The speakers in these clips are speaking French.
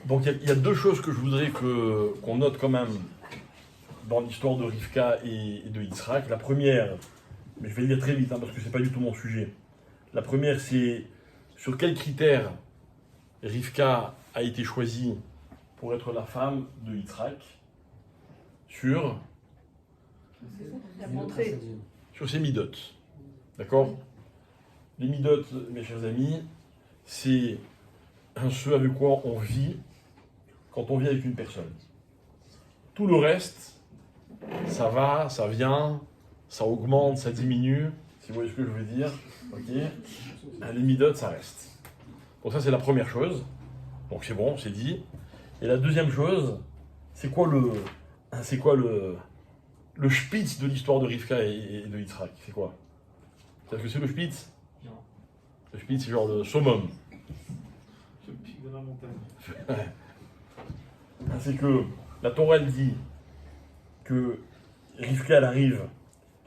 Donc il y a deux choses que je voudrais qu'on note quand même dans l'histoire de Rivka et de Yitzhak. La première, mais je vais le dire très vite parce que c'est pas du tout mon sujet. La première, c'est sur quels critères Rivka a été choisie pour être la femme de Yitzhak sur ses midot. D'accord? Les midot, mes chers amis, c'est ce avec quoi on vit quand on vit avec une personne. Tout le reste, ça va, ça vient, ça augmente, ça diminue, si vous voyez ce que je veux dire. Ok? Les midot, ça reste. Donc ça, c'est la première chose. Donc c'est bon, c'est dit. Et la deuxième chose, c'est quoi le spitz de l'histoire de Rivka et de Yitzhak? C'est quoi? C'est-à-dire que c'est le spitz? Non. Le spitz, c'est genre le summum. C'est le pic de la montagne. C'est que la Torah, elle dit que Rivka, elle arrive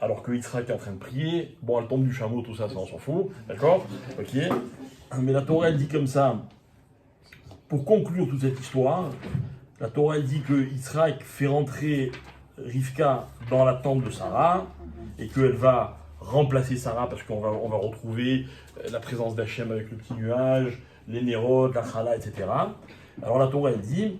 alors que Yitzhak est en train de prier. Bon, elle tombe du chameau, tout ça, ça on s'en fout. D'accord? Ok. Mais la Torah, elle dit comme ça, pour conclure toute cette histoire, la Torah, elle dit que Yitzhak fait rentrer Rivka dans la tente de Sarah et qu'elle va remplacer Sarah parce qu'on va retrouver la présence d'Hachem avec le petit nuage, les Nérod, la Chala, etc. Alors la Torah, elle dit,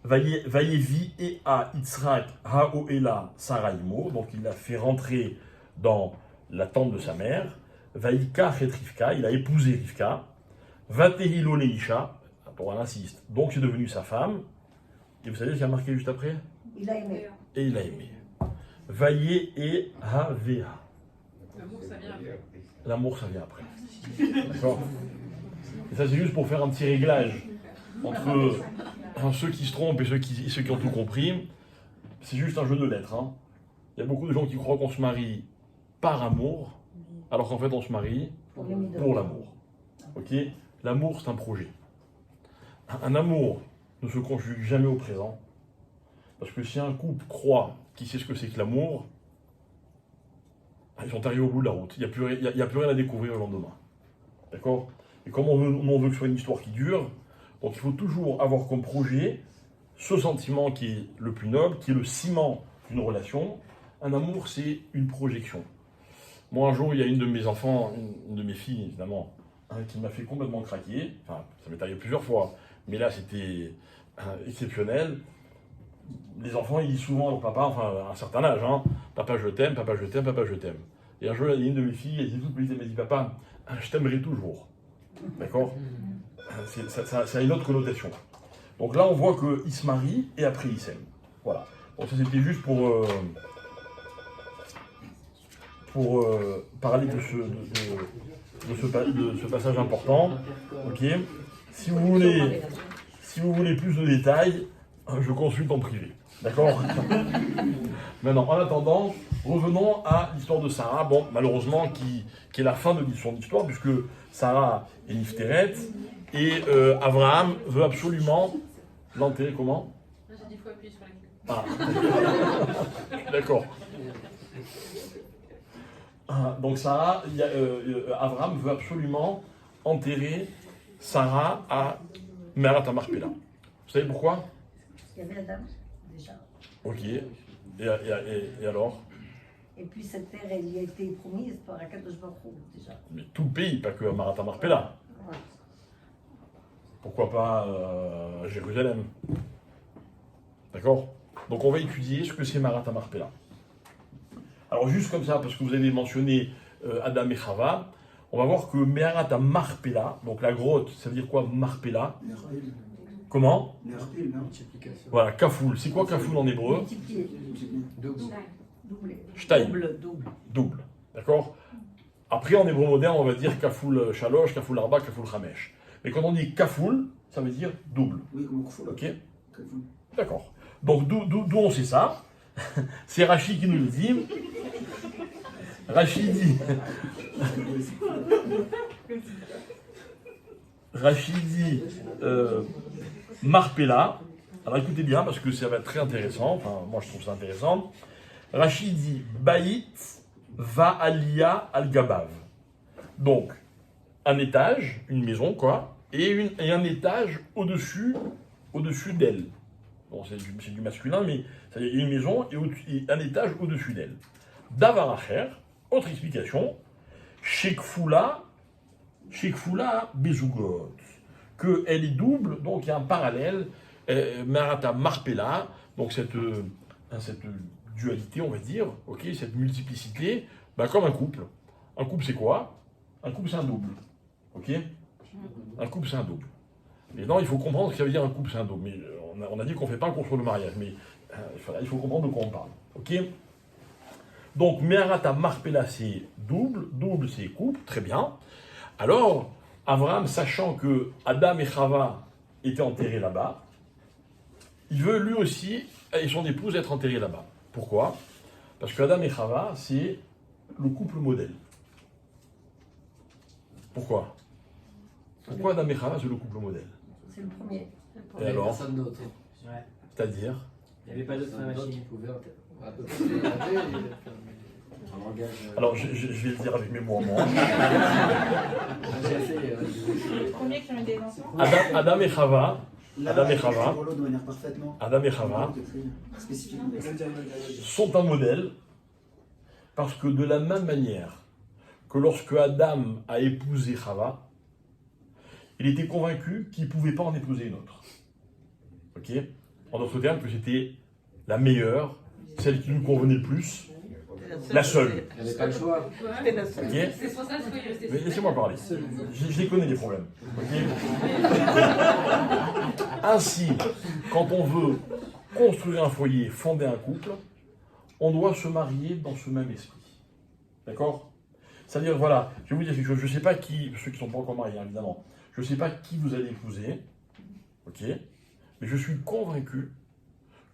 Vayevi et a Yitzhak ha'oela Sarah imo, donc il l'a fait rentrer dans la tente de sa mère. Vaïka et Rivka, il a épousé Rivka. Vatehilo leisha, la Torah insiste, donc c'est devenu sa femme. Et vous savez ce qu'il y a marqué juste après? Il a aimé. Et il a aimé. Vaillé et havea. L'amour, ça vient après. L'amour, ça vient après. D'accord? Et ça, c'est juste pour faire un petit réglage entre ceux qui se trompent et ceux qui ont tout compris. C'est juste un jeu de lettres. Hein. Il y a beaucoup de gens qui croient qu'on se marie par amour, alors qu'en fait, on se marie pour l'amour. Ok? L'amour, c'est un projet. Un amour ne se conjugue jamais au présent. Parce que si un couple croit qu'il sait ce que c'est que l'amour, ils sont arrivés au bout de la route. Il n'y a plus rien à découvrir le lendemain. D'accord? Et comme on veut que ce soit une histoire qui dure, donc il faut toujours avoir comme projet ce sentiment qui est le plus noble, qui est le ciment d'une relation. Un amour, c'est une projection. Moi, un jour, il y a une de mes enfants, une de mes filles, évidemment, qui m'a fait complètement craquer. Enfin, ça m'est arrivé plusieurs fois, mais là, c'était exceptionnel. Les enfants, ils disent souvent au papa, enfin, à un certain âge, papa, je t'aime, papa, je t'aime, papa, je t'aime. Et un jour, il y a une de mes filles, elle dit toute petite, elle m'a dit, papa, je t'aimerai toujours. D'accord? Ça a une autre connotation. Donc là, on voit qu'ils se marient et après, ils s'aiment. Voilà. Donc ça, c'était juste pour parler de ce passage important. Ok? Si vous voulez plus de détails, je consulte en privé. D'accord? Maintenant, en attendant, revenons à l'histoire de Sarah. Bon, malheureusement, qui est la fin de son histoire, puisque Sarah est Nifteret, et Abraham veut absolument l'enterrer comment? J'ai dit qu'il faut appuyer sur les clés. Ah, d'accord. Donc Sarah, Abraham veut absolument enterrer Sarah à Me'arat HaMachpelah. Vous savez pourquoi? Il y avait Adam, déjà. Ok. Et alors? Et puis cette terre, elle y a été promise par Akadosh Baruch Hu, déjà. Mais tout le pays, pas que Me'arat HaMachpelah. Ouais. Pourquoi pas Jérusalem? D'accord? Donc on va étudier ce que c'est Me'arat HaMachpelah. Alors juste comme ça, parce que vous avez mentionné Adam et Chava, on va voir que Me'arat HaMachpelah, donc la grotte, ça veut dire quoi Machpelah? Comment? Voilà, kafoul. C'est quoi kafoul en hébreu? Multiplié. Doublé. Shtaim. Double. Double. D'accord? Après, en hébreu moderne, on va dire kafoul shalosh, kafoul arba, kafoul chamesh. Mais quand on dit kafoul, ça veut dire double. Oui, comme kafoul. Ok? D'accord. Donc d'où on sait ça? C'est Rashi qui nous le dit. Rashi dit. Rashi dit Marpella. Alors écoutez bien parce que ça va être très intéressant. Enfin, moi je trouve ça intéressant. Rashi dit Baït va alia al gabav. Donc, un étage, une maison, quoi, et un étage au-dessus d'elle. Bon, c'est du masculin, mais il y a une maison et un étage au-dessus d'elle. Davar acher, autre explication, Shekfula Bezugot, qu'elle est double, donc il y a un parallèle, Marata Marpella, donc cette dualité, on va dire, ok, cette multiplicité, comme un couple. Un couple, c'est quoi? Un couple, c'est un double. Ok? Un couple, c'est un double. Maintenant, il faut comprendre ce que ça veut dire un couple, c'est un double. Mais on a dit qu'on ne fait pas un cours sur le mariage, mais il faut comprendre de quoi on parle. Ok? Donc, Meharata Marpella, c'est double. Double, c'est couple. Très bien. Alors, Abraham, sachant que Adam et Chava étaient enterrés là-bas, il veut lui aussi et son épouse être enterrés là-bas. Pourquoi? Parce que Adam et Chava, c'est le couple modèle. Pourquoi? Pourquoi Adam et Chava, c'est le couple modèle? C'est le premier. Et alors? Personne d'autre. Ouais. C'est-à-dire? Il n'y avait pas d'autre Personne d'autre qui machine. pouvait à peu près regarder un langage. Alors, je vais le dire avec mes mots en moi. Les premiers qui ont eu des enfants. Adam et Chava, Adam et je Chava. pour l'eau de manière parfaitement. Adam et Chava Spécifiquement. sont un modèle parce que de la même manière que lorsque Adam a épousé Chava, il était convaincu qu'il ne pouvait pas en épouser une autre. Ok? En d'autres termes, que c'était la meilleure, celle qui lui convenait le plus, la seule. Il n'y avait pas le choix. Ok? C'est pour ça qu'il faut y rester. Mais laissez-moi parler. Je les connais les problèmes. Ok? Ainsi, quand on veut construire un foyer, fonder un couple, on doit se marier dans ce même esprit. D'accord? C'est-à-dire, voilà, je vais vous dire quelque chose. Je ne sais pas qui, ceux qui ne sont pas encore mariés, hein, évidemment, je ne sais pas qui vous allez épouser, ok? Mais je suis convaincu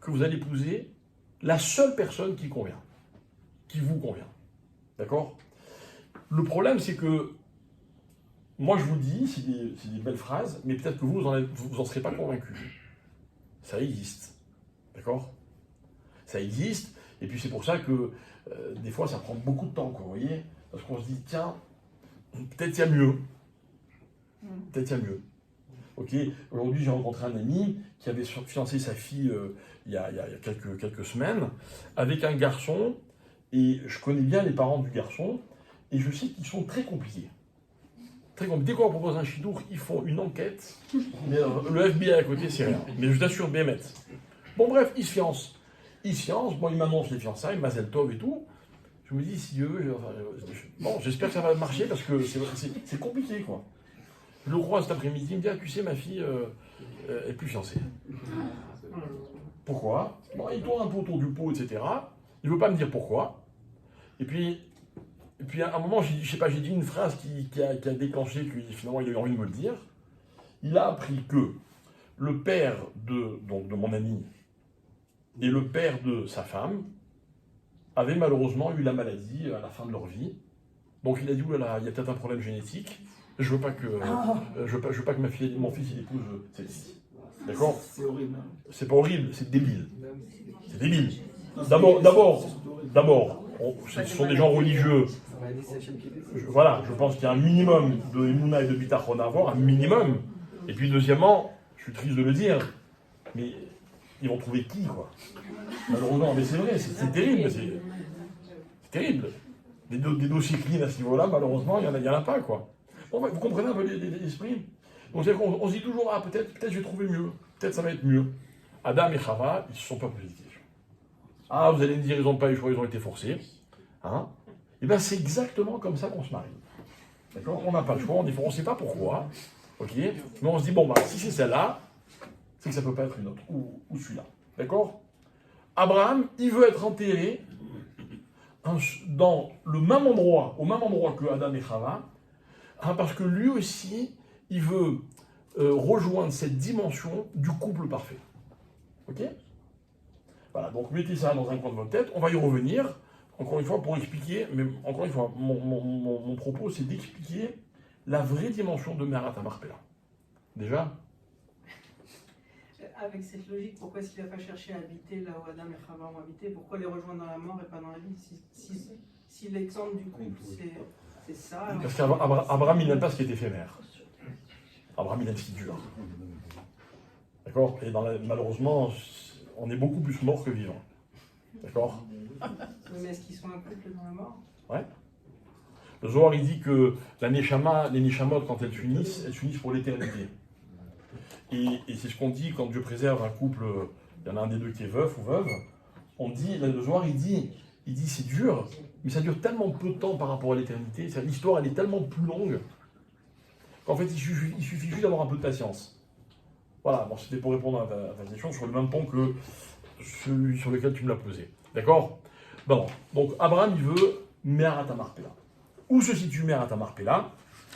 que vous allez épouser la seule personne qui convient, qui vous convient. D'accord? Le problème, c'est que moi, je vous dis, c'est des belles phrases, mais peut-être que vous en serez pas convaincu. Ça existe. D'accord? Ça existe, et puis c'est pour ça que des fois, ça prend beaucoup de temps, quoi, vous voyez? Parce qu'on se dit, tiens, peut-être il y a mieux. Peut-être il y a mieux. Ok? Aujourd'hui, j'ai rencontré un ami qui avait fiancé sa fille il y a quelques semaines avec un garçon, et je connais bien les parents du garçon, et je sais qu'ils sont très compliqués. Très compliqués. Dès qu'on leur propose un chidour, ils font une enquête. Mais, le FBI à côté, c'est rien. Mais je t'assure, BMET. Bon, bref, ils se fiancent. Bon, ils m'annoncent les fiançailles, Mazel Tov et tout. Je me dis, si Dieu, bon, j'espère que ça va marcher parce que c'est compliqué, quoi. Je le crois cet après-midi, il me dit, ah, tu sais, ma fille est plus fiancée. Pourquoi? Bon, il tourne un peu autour du pot, etc. Il ne veut pas me dire pourquoi. Et puis à un moment, je sais pas, j'ai dit une phrase qui a déclenché, que finalement il a eu envie de me le dire. Il a appris que le père de mon ami et le père de sa femme avaient malheureusement eu la maladie à la fin de leur vie. Donc il a dit, oulala, il y a peut-être un problème génétique. Je veux pas que mon fils il épouse celle-ci. D'accord? C'est horrible. C'est pas horrible, c'est débile. C'est débile. Non, c'est D'abord, horrible. ce sont des gens religieux. Voilà, je pense qu'il y a un minimum de Emouna et de Bitachon à avoir, un minimum. Et puis deuxièmement, je suis triste de le dire, mais ils vont trouver qui, quoi? Malheureusement, mais c'est vrai, c'est terrible, c'est terrible. Des dossiers clean à ce niveau-là, malheureusement, il n'y en a pas, quoi. Bon, vous comprenez un peu l'esprit? Donc c'est-à-dire qu'on se dit toujours, ah peut-être je vais trouver mieux, peut-être ça va être mieux. Adam et Chava, ils ne se sont pas posés de questions. Ah, vous allez me dire, ils n'ont pas eu le choix, ils ont été forcés. Hein? Et bien c'est exactement comme ça qu'on se marie. D'accord? On n'a pas le choix, on ne sait pas pourquoi. Ok? Mais on se dit, bon, bah, si c'est celle-là, c'est que ça ne peut pas être une autre, ou celui-là. D'accord? Abraham, il veut être enterré dans le même endroit, au même endroit que Adam et Chava, parce que lui aussi, il veut rejoindre cette dimension du couple parfait. Ok? Voilà, donc mettez ça dans un coin de votre tête, on va y revenir, encore une fois, pour expliquer, mais encore une fois, mon propos, c'est d'expliquer la vraie dimension de Meharata Marpella. Déjà? Avec cette logique, pourquoi est-ce qu'il n'a pas cherché à habiter là où Adam et Chava ont habité? Pourquoi les rejoindre dans la mort et pas dans la vie? Si l'exemple du couple, C'est ça. Parce qu'Abraham, il n'aime pas ce qui est éphémère. Abraham, il aime ce qui dure. D'accord? Et malheureusement, on est beaucoup plus mort que vivant. D'accord? Oui, mais est-ce qu'ils sont inclus dans la mort? Le Zohar, il dit que les Neshamot, quand elles s'unissent pour l'éternité. Et c'est ce qu'on dit quand Dieu préserve un couple, il y en a un des deux qui est veuf ou veuve. On dit, le Zohar, il dit c'est dur, mais ça dure tellement peu de temps par rapport à l'éternité. L'histoire, elle est tellement plus longue qu'en fait, il suffit juste d'avoir un peu de patience. Voilà, bon, c'était pour répondre à ta question sur le même pont que celui sur lequel tu me l'as posé. D'accord? Bon, donc Abraham, il veut Me'arat HaMarpela. Où se situe Me'arat HaMarpela?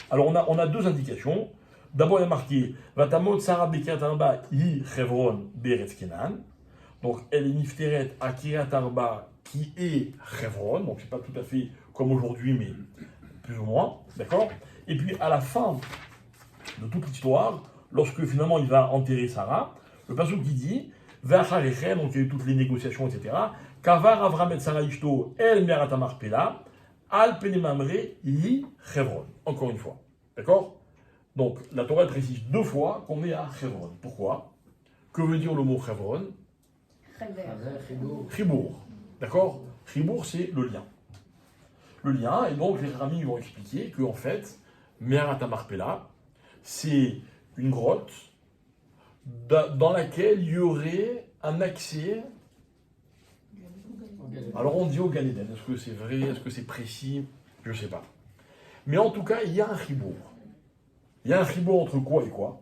Alors, on a deux indications. D'abord, il y a marqué Vatamot Sarah Bekirat Arba Yi Chevron Beretz Kenan. Donc, elle est Nifteret à Kirat Arba qui est Chevron. Donc, c'est pas tout à fait comme aujourd'hui, mais plus ou moins. D'accord? Et puis, à la fin de toute l'histoire, lorsque finalement il va enterrer Sarah, le passage qui dit V'acharechem, donc il y a eu toutes les négociations, etc. Kavar Avram et Sarah Ishto El Me'arat HaMarpela Al Pene Mamre Yi Chevron. Encore une fois. D'accord? Donc, la Torah précise deux fois qu'on est à Chevron. Pourquoi? Que veut dire le mot Chevron? Chibour. D'accord? Chibour, c'est le lien. Le lien, et donc les rabbins vont expliquer qu'en fait, Me'arat HaMarpela, c'est une grotte dans laquelle il y aurait un accès. Alors on dit au Gan Eden. Est-ce que c'est vrai? Est-ce que c'est précis? Je ne sais pas. Mais en tout cas, il y a un chibour. Il y a un chibour entre quoi et quoi?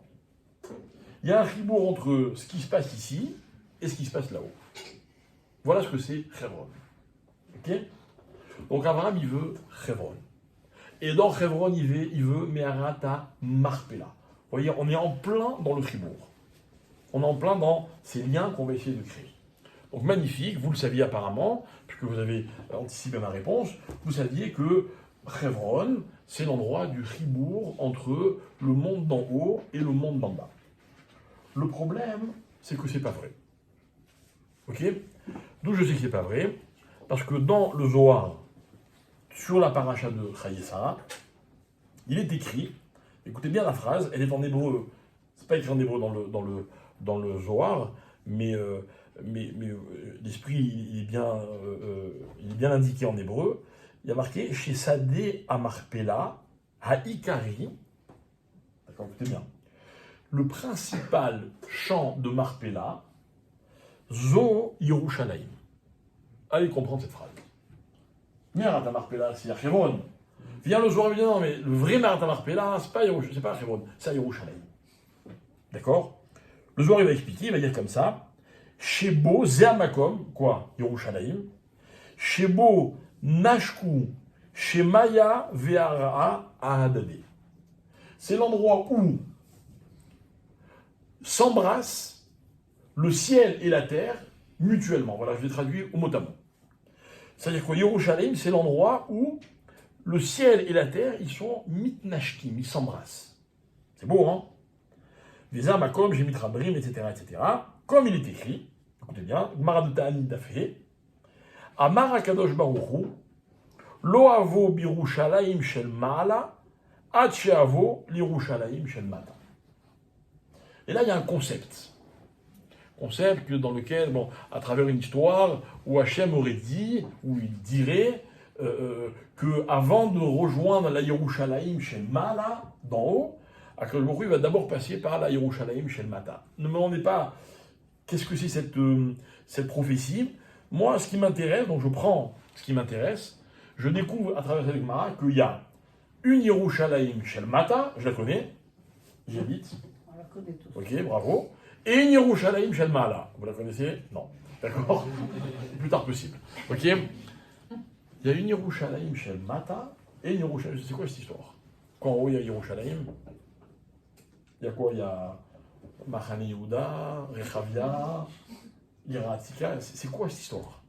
Il y a un chibour entre ce qui se passe ici et ce qui se passe là-haut. Voilà ce que c'est Chevron. Ok? Donc Abraham, il veut Chevron. Et dans Chevron, il veut Me'arat HaMarpela. Vous voyez, on est en plein dans le chibour. On est en plein dans ces liens qu'on va essayer de créer. Donc magnifique, vous le saviez apparemment, puisque vous avez anticipé ma réponse, vous saviez que Chevron, c'est l'endroit du chibour entre le monde d'en haut et le monde d'en bas. Le problème, c'est que c'est pas vrai. Ok? D'où je sais que c'est pas vrai? Parce que dans le Zohar, sur la paracha de Chaye Sarah, il est écrit, écoutez bien la phrase, elle est en hébreu, c'est pas écrit en hébreu dans le Zohar, mais l'esprit il est bien indiqué en hébreu. Il y a marqué chez Sadeh HaMarpela, Ha'ikari, d'accord, écoutez bien, le principal champ de Marpela, Zo Yerushalayim. Allez comprendre cette phrase. Me'arat HaMarpela, c'est à Chevron. Viens le soir, non, mais le vrai Me'arat HaMarpela, c'est pas Chevron, c'est à Yerushalayim. D'accord? Le Zohar, il va expliquer, il va dire comme ça, Shebo Zeamakom, quoi? Yerushalayim. Shebo Nashku, Shemaya Ve'ara Ahadade. C'est l'endroit où s'embrassent le ciel et la terre mutuellement. Voilà, je vais traduire au mot à mot. C'est-à-dire que Yerushalayim, c'est l'endroit où le ciel et la terre, ils sont mitnashkim, ils s'embrassent. C'est beau, hein? Visa Makom, Jemit Rabrim, etc., etc. Comme il est écrit, écoutez bien, Maradutani Dafé, Amar Akadosh Baruchu, Lo avo birushalayim shel ma'ala, ad she'avo l'irushalayim shel mata. Et là, il y a un concept dans lequel, bon, à travers une histoire, où Hachem aurait dit, où il dirait, qu'avant de rejoindre la Yerushalayim shel ma'ala, d'en haut, Akadosh Baruch Hu va d'abord passer par la Yerushalayim shel mata. Ne me demandez pas qu'est-ce que c'est cette prophétie. Moi, ce qui m'intéresse, donc je prends ce qui m'intéresse, je découvre à travers cette Gemara qu'il y a une Yerushalayim shel mata, je la connais, j'y habite. On la connaît tous. Ok, bravo. Et une Yerushalayim shel ma'ala. Vous la connaissez? Non. D'accord? Le plus tard possible. Ok? Il y a une Yerushalayim shel mata et une Yerushalayim. C'est quoi cette histoire? Quand en haut il y a Yerushalayim, il y a quoi? Il y a Machane Yehuda, Rechavia, Iratzika. C'est quoi cette histoire?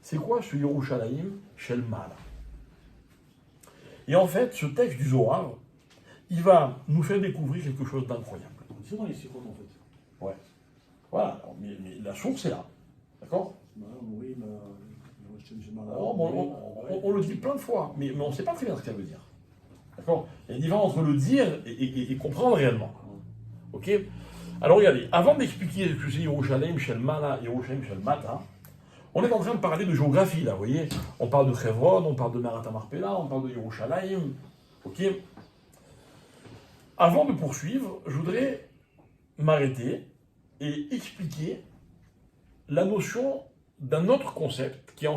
C'est quoi ce Yerushalayim shel ma'ala? Et en fait, ce texte du Zohar, il va nous faire découvrir quelque chose d'incroyable. C'est dans les Sikhot en fait. Ouais. Voilà, mais la source est là. D'accord? Oui, Oh, bon, on le dit plein de fois, mais on ne sait pas très bien ce que ça veut dire. D'accord? Il y a une différence entre le dire et comprendre réellement. Ok? Alors regardez, avant d'expliquer ce que c'est Yerushalayim, Shel Mana, Yerushalayim, Shel Mata, on est en train de parler de géographie là, vous voyez? On parle de Hebron, on parle de Merat HaMarpela, on parle de Yerushalayim. Ok? Avant de poursuivre, je voudrais m'arrêter et expliquer la notion d'un autre concept qui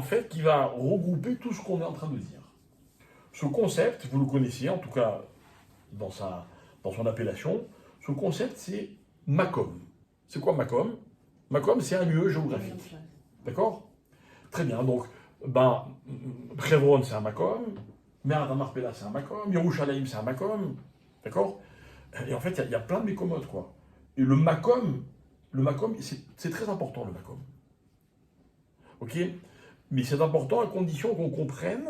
va regrouper tout ce qu'on est en train de dire. Ce concept, vous le connaissez, en tout cas dans son appellation, ce concept c'est Makom. C'est quoi Makom? Makom, c'est un lieu géographique. D'accord? Très bien, donc, Hebron c'est un Makom, Merat HaMarpela c'est un Makom, Yerushalayim c'est un Makom, d'accord? Et en fait, il y a plein de mécomodes, quoi. Et le Makom, c'est très important, le Makom. Ok? Mais c'est important à condition qu'on comprenne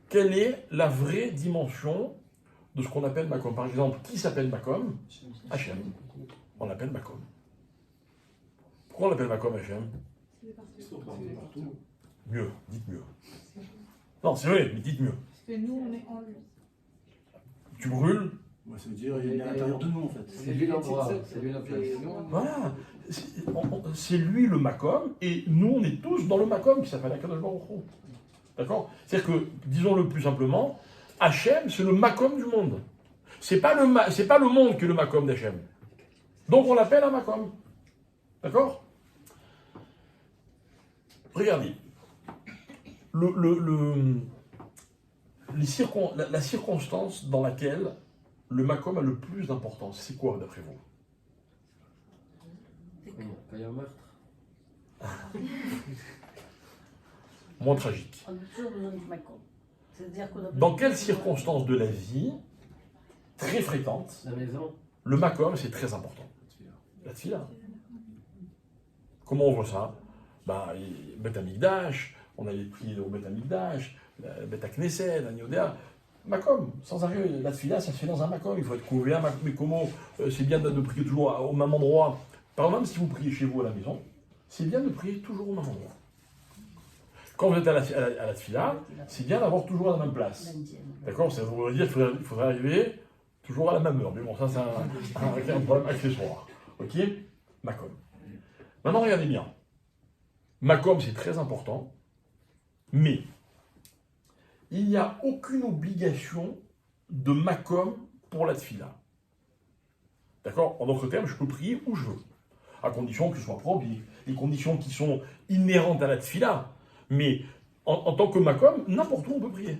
quelle est la vraie dimension de ce qu'on appelle Makom. Par exemple, qui s'appelle Makom? Hachem. On l'appelle Makom. Pourquoi on l'appelle Makom Hachem? Mieux, dites mieux. Non, c'est vrai, mais dites mieux. Parce que nous, on est en lui. Tu brûles? Ça veut dire qu'il est à l'intérieur de nous en fait. C'est lui l'endroit, c'est lui la place. Voilà. C'est lui le Makom, et nous, on est tous dans le Makom qui s'appelle Akadosh Baruch Hu. D'accord? C'est-à-dire que, disons-le plus simplement, Hachem, c'est le Makom du monde. C'est pas le monde qui est le Makom d'Hachem. Donc on l'appelle un Makom. D'accord? Regardez. La circonstance dans laquelle le Makom a le plus d'importance, c'est quoi d'après vous? Quand il y a un meurtre. Moins tragique. On a toujours besoin du Macron. C'est-à-dire qu'on a Dans quelles circonstances de la vie, très fréquentes, La maison. le Makom c'est très important? La tfila. Comment on voit ça? Bet Amikdash, on avait prié au Bet Amikdash, Bet Knesset, Aniodea. Makom, sans arrêt, la tfila, ça se fait dans un Makom. Il faut être couvert, mais comment c'est bien de prier toujours au même endroit. Par exemple, si vous priez chez vous à la maison, c'est bien de prier toujours au même endroit. Quand vous êtes à la tfila, c'est bien d'avoir toujours à la même place. D'accord? Ça veut dire qu'il faudrait arriver toujours à la même heure. Mais bon, ça, c'est un problème accessoire. Ok? Makom. Maintenant, regardez bien. Makom, c'est très important, mais il n'y a aucune obligation de Makom pour la tfila. D'accord? En d'autres termes, je peux prier où je veux, à condition que ce soit propre, les conditions qui sont inhérentes à la tfila. Mais en tant que Makom, n'importe où on peut prier.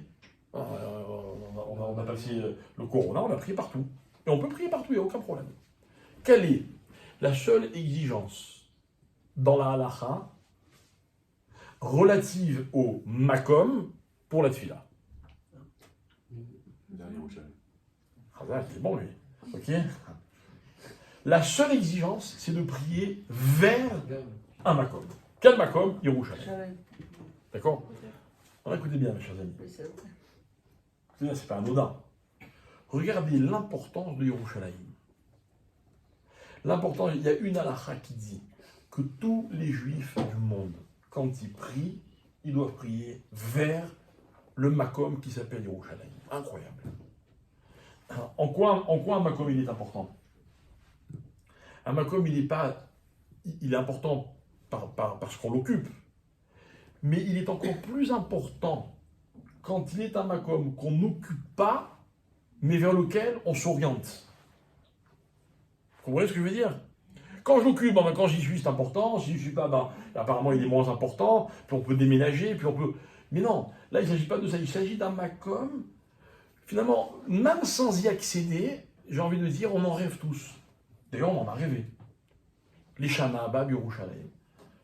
On a passé le Corona, on a prié partout. Et on peut prier partout, il n'y a aucun problème. Quelle est la seule exigence dans la halacha relative au Makom pour la tfila? C'est bon lui. Ok? La seule exigence, c'est de prier vers un Makom. Quel Makom? Yerushalayim. D'accord? Alors écoutez bien, mes chers amis. C'est pas anodin. Regardez l'importance de Yerushalayim. L'importance, il y a une halakha qui dit que tous les juifs du monde, quand ils prient, ils doivent prier vers le Makom qui s'appelle Yerushalayim. Incroyable. En quoi un Makom il est important? Un Makom il est important parce qu'on l'occupe, mais il est encore plus important quand il est un Makom qu'on n'occupe pas, mais vers lequel on s'oriente. Vous comprenez ce que je veux dire? Quand je l'occupe, quand j'y suis, c'est important. Si je ne suis pas, apparemment, il est moins important. Puis on peut déménager, puis on peut... Mais non, là, il ne s'agit pas de ça. Il s'agit d'un Makom. Finalement, même sans y accéder, j'ai envie de dire, on en rêve tous. D'ailleurs, on en a rêvé. Les Shana, Bab, Yerushalayim.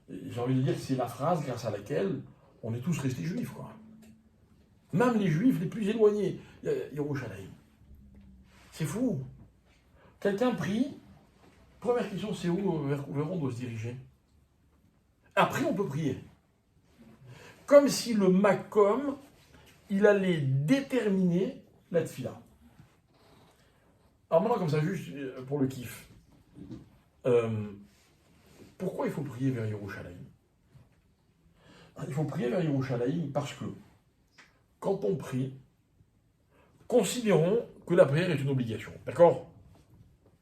J'ai envie de dire que c'est la phrase grâce à laquelle on est tous restés juifs, quoi. Même les juifs les plus éloignés, Yerushalayim. C'est fou. Quelqu'un prie. Première question, c'est vers on doit se diriger? Après, on peut prier. Comme si le Makom, il allait déterminer la tfila. Alors maintenant, comme ça, juste pour le kiff. Pourquoi il faut prier vers Yerushalayim? Il faut prier vers Yerushalayim parce que quand on prie, considérons que la prière est une obligation. D'accord?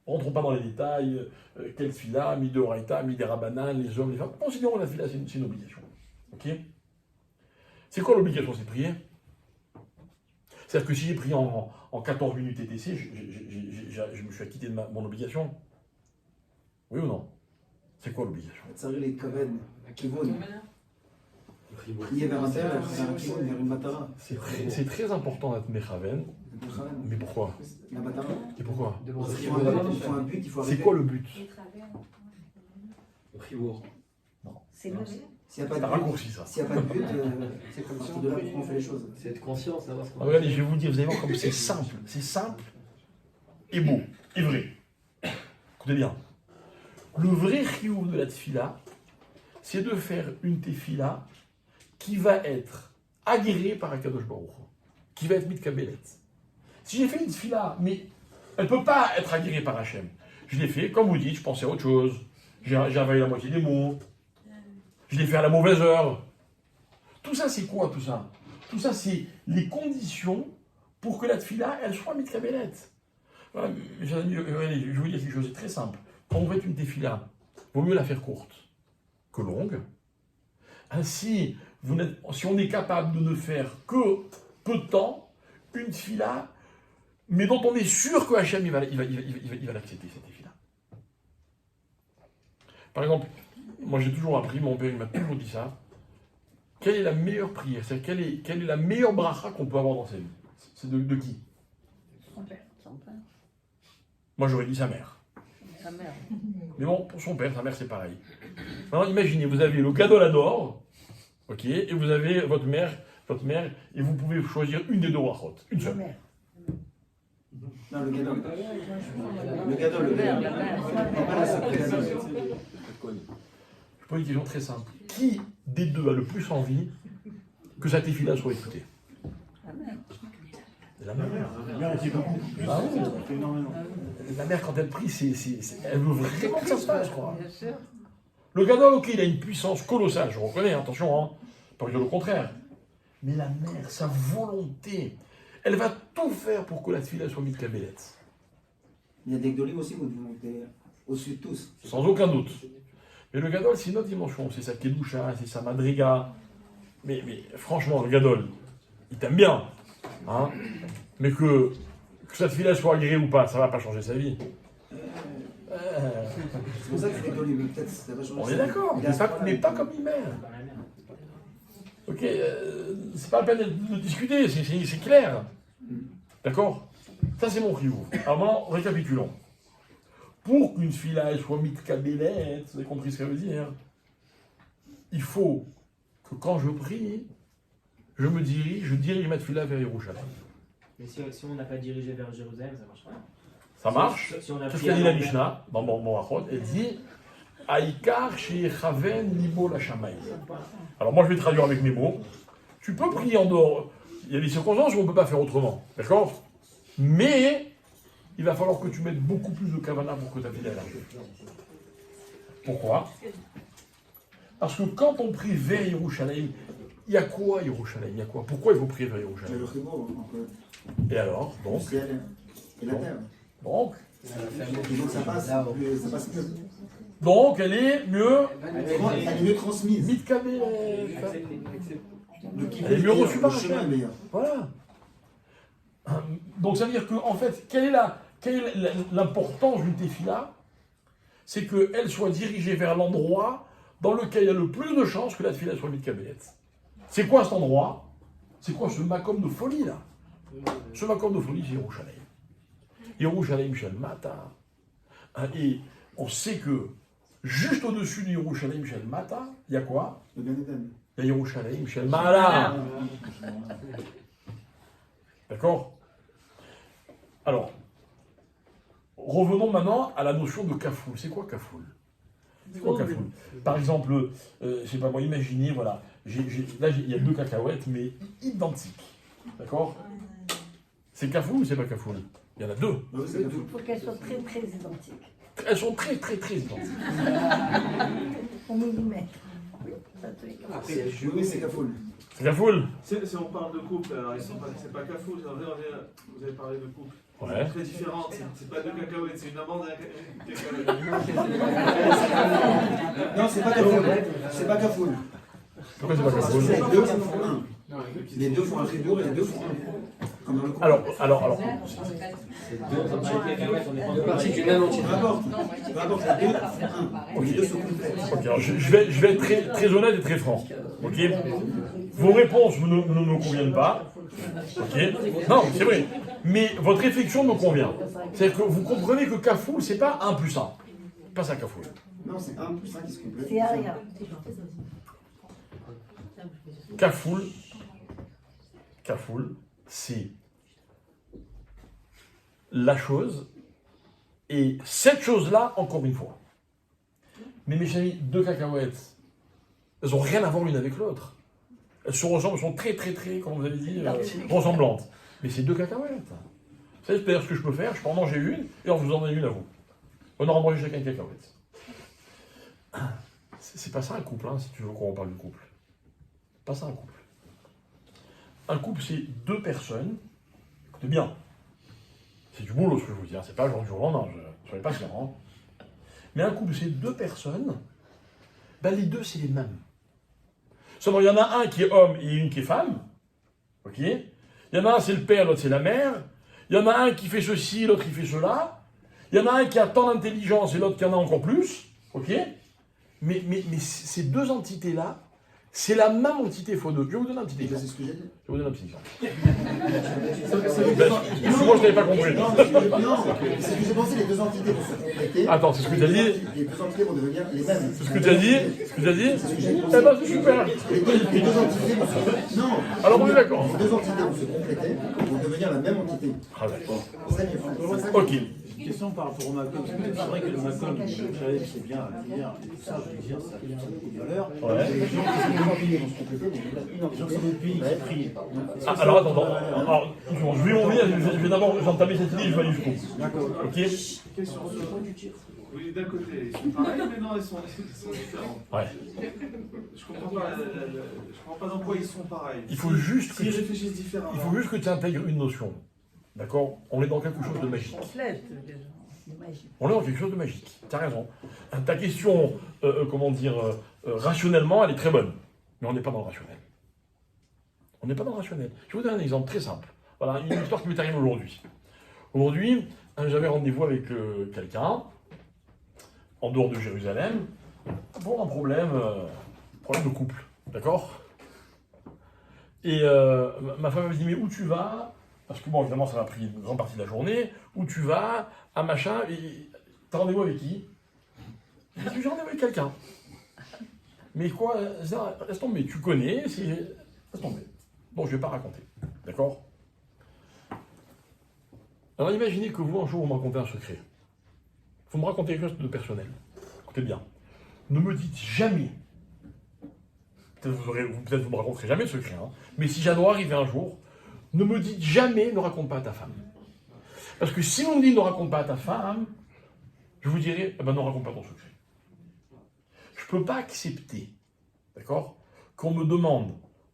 Rentrons pas dans les détails, quelle fila, mi de Oraïta, mi des Rabbanan, les hommes, les femmes. Considérons que la fila, c'est une obligation. Ok? C'est quoi l'obligation? C'est de prier. C'est-à-dire que si j'ai prié en 14 minutes TTC, je me suis acquitté de mon obligation. Oui ou non? C'est quoi l'obligation? Ça les Kaven, Kivon. Prier vers un tel, c'est un Kivon vers une Matara. C'est très important d'être Mechaven. Mais pourquoi? La Matara. Et pourquoi? Il faut un but, il faut C'est arriver. quoi le but? C'est le S'il n'y a C'est pas un de but, raccourci ça. s'il n'y a pas de but, C'est comme à si partir de là, pourquoi on fait les choses? C'est être conscient, savoir ce qu'on Ah, regardez, je vais vous dire, vous allez voir comme c'est simple. C'est simple et beau et vrai. Écoutez bien. Le vrai chiyuv de la tefila, c'est de faire une tefila qui va être agréée par Akadosh Baruch Hu, qui va être mitkabelet. Si j'ai fait une tefila, mais elle ne peut pas être agréée par Hachem, je l'ai fait, comme vous dites, je pensais à autre chose, j'ai avalé la moitié des mots, je l'ai fait à la mauvaise heure. Tout ça, c'est quoi tout ça? Tout ça, c'est les conditions pour que la tefila, elle soit mitkabelet. Voilà, je vais vous dire quelque chose de très simple. Quand on fait une tefila, il vaut mieux la faire courte que longue. Ainsi, si on est capable de ne faire que peu de temps, une tefila, mais dont on est sûr que Hachem il va l'accepter, cette tefila. Par exemple, moi j'ai toujours appris, mon père il m'a toujours dit ça, quelle est la meilleure prière, c'est-à-dire quelle est la meilleure bracha qu'on peut avoir dans sa vie? C'est de qui? son père. Son père. Moi j'aurais dit sa mère. Sa mère. Mais bon, pour son père, sa mère, c'est pareil. Maintenant, imaginez, vous avez le Gadolador, ok, et vous avez votre mère, et vous pouvez choisir une des deux brachot, une Sa seule. mère. Non, le Gadol. Le La Gadol, le mère, Gadol. la mère. Pas la sacrée Gadol. Je pose une question très simple. Qui des deux a le plus envie que sa tefila soit écoutée? La mère. La mère. La mère, elle fait beaucoup. Ah oui. Elle fait énormément. La mère, quand elle prie, elle veut vraiment que ça se passe, je crois. Bien sûr. Le Gadol, ok, il a une puissance colossale, je reconnais, attention, hein, pas dire le contraire. Mais la mère, sa volonté, elle va tout faire pour que la tefila soit mitkabelet. Il y a des Gdolim aussi, vous montez au-dessus de tous. Sans aucun doute. Mais le Gadol, c'est une autre dimension. C'est sa Kedusha, c'est sa Madriga. Mais franchement, le Gadol, il t'aime bien. Hein, mais que sa tefila soit agréée ou pas, ça ne va pas changer sa vie. C'est pour ça que c'est des Gdolim, mais peut-être ça va changer. On est d'accord, mais pas comme il mère. Ok, c'est pas la peine de discuter, c'est clair. D'accord? Ça, c'est mon chiyuv. Alors maintenant, récapitulons. Pour qu'une fila soit mitkabelet, vous avez compris ce que ça veut dire? Il faut que quand je prie, je dirige ma fila vers Yerushalayim. Mais si on n'a pas dirigé vers Jérusalem, ça marche pas. Ça marche? Si on a Qu'est-ce pris qu'a dit à la l'envers. Mishnah dans mon Achot? Elle dit Aïkar shechaven libo la shamaï. Alors moi je vais traduire avec mes mots. Tu peux prier en dehors. Il y a des circonstances où on ne peut pas faire autrement. D'accord? Mais il va falloir que tu mettes beaucoup plus de kavana pour que ta fille arrive. Pourquoi? Parce que quand on prie vers Yerushalayim, il y a quoi Yerushalayim? Il y a quoi? Pourquoi il faut prier vers Il y a Yerushalayim? le Chibour entre Et alors, le donc, ciel et la terre. donc, Et donc ça passe mieux. donc, elle est mieux Elle est mieux transmise. mitkabelet. Le qui Elle est mieux reçue par le chemin est Hachem. meilleur. Voilà. Donc ça veut dire que, en fait, quelle est l'importance d'une tefila? C'est qu'elle soit dirigée vers l'endroit dans lequel il y a le plus de chances que la tefila soit mitkabelet. C'est quoi cet endroit? C'est quoi ce makom de folie là? Ce makom de folie, c'est Yerushalayim. Yerushalayim Shel Mata. Et on sait que juste au-dessus de Yerushalayim Shel Mata, il y a quoi? Le Gan Eden. Il y a Yerushalayim Shel Mala. D'accord? Alors, revenons maintenant à la notion de kafoul. C'est quoi kafoul? C'est quoi kafoul? Par exemple, je sais pas moi, imaginez, voilà, là il y a deux cacahuètes, mais identiques. D'accord? C'est kafoul ou c'est pas kafoul? Il y en a deux. Bah oui, c'est Il faut qu'elle soit très très identique. Elles sont très identiques. Au millimètre. Après, oui, c'est Kafoul. C'est Kafoul. Si on parle de couple, alors c'est pas Kafoul, vous avez parlé de couple. Ouais. C'est très différent, c'est pas deux cacahuètes, c'est une amande et un cacahuète. Non, c'est pas Kafoul. C'est pas Kafoul. Pourquoi c'est pas Kafoul? Les deux font un. Les deux font un ribour et les deux font un. Comme dans le couple. Alors. Deux parties d'une même entité. Peu importe, les deux font un. Les deux se complètent. Ok, alors je vais être très honnête et très franc. Ok. Vos réponses ne me conviennent pas. Ok. Non, c'est vrai. Mais votre réflexion me convient. C'est-à-dire que vous comprenez que Kafoul, c'est pas 1 plus 1. Pas ça Kafoul. Non, c'est 1 plus 1 qui se complète. C'est rien. Kafoul, c'est la chose, et cette chose-là, encore une fois. Mais mes amis, deux cacahuètes, elles n'ont rien à voir l'une avec l'autre. Elles se ressemblent, elles sont très, comme vous avez dit, ressemblantes. Mais c'est deux cacahuètes. Vous savez, c'est-à-dire ce que je peux faire, je peux en manger une, et on vous en donne une à vous. On aura mangé chacun une cacahuète. C'est pas ça un couple, hein, si tu veux qu'on parle de couple. Pas ça un couple. Un couple, c'est deux personnes. Écoutez bien. C'est du boulot ce que je vous dis, hein. C'est pas genre du jour au lendemain, soyez patient. Hein. Mais un couple, c'est deux personnes. Ben, les deux, c'est les mêmes. Seulement, il y en a un qui est homme et une qui est femme. Ok. Il y en a un, c'est le père, l'autre, c'est la mère. Il y en a un qui fait ceci, l'autre, il fait cela. Il y en a un qui a tant d'intelligence et l'autre qui en a encore plus. Ok. Mais ces deux entités-là, c'est la même entité x2. Je vais vous donner un petit exemple. C'est ce que j'ai dit. Je vais vous donner un petit exemple. Moi, je n'avais pas compris. Non, c'est ce que j'ai pensé, les deux entités vont se compléter. Attends, c'est ce que tu as dit. Les deux entités vont devenir les mêmes. C'est ce que tu as dit. Eh ben, c'est super. Les deux entités vont se... Non. Alors, on est d'accord. Les deux entités vont se compléter, vont devenir la même entité. Ah, d'accord. C'est mieux. Ok. Une question par rapport au Macom. C'est vrai que le Macom, le challenge, c'est bien à dire, et tout ça, je veux dire, ça a beaucoup de valeur. Ouais. Les gens qui sont vont se compléter, vont devenir une Les gens qui sont entité. dans le pays qui prient. Ah, alors, attends. Alors, je vais m'en venir. Je vais d'abord entamer cette idée, je vais aller jusqu'au bout. D'accord. Ok. Question oui, d'un côté, ils sont pareils, mais non, ils sont différents. Ouais. Je comprends pas dans quoi ils sont pareils. Il faut juste que S'ils réfléchissent différemment. il faut juste que tu intègres une notion. D'accord? On est dans quelque chose de magique. On est dans quelque chose de magique. Tu as raison. Ta question, rationnellement, elle est très bonne. Mais on n'est pas dans le rationnel. On n'est pas dans le rationnel. Je vais vous donner un exemple très simple. Voilà, une histoire qui m'est arrivée aujourd'hui. Aujourd'hui, j'avais rendez-vous avec quelqu'un, en dehors de Jérusalem, pour un problème de couple. D'accord? Et ma femme m'a dit, mais où tu vas? Parce que bon, évidemment, ça m'a pris une grande partie de la journée. Où tu vas? À machin. Et t'as rendez-vous avec qui? J'ai rendez-vous avec quelqu'un. Mais quoi? Laisse tomber. Tu connais, c'est... Laisse tomber. Bon, je vais pas raconter. D'accord? Alors imaginez que vous, un jour, vous me racontez un secret. Vous me racontez quelque chose de personnel. Écoutez bien. Ne me dites jamais... Peut-être vous me raconterez jamais le secret, hein, mais si ça doit arriver un jour, ne me dites jamais ne raconte pas à ta femme. Parce que si on me dit ne raconte pas à ta femme, je vous dirai, eh ben ne raconte pas ton secret. Je ne peux pas accepter, d'accord, qu'on me demande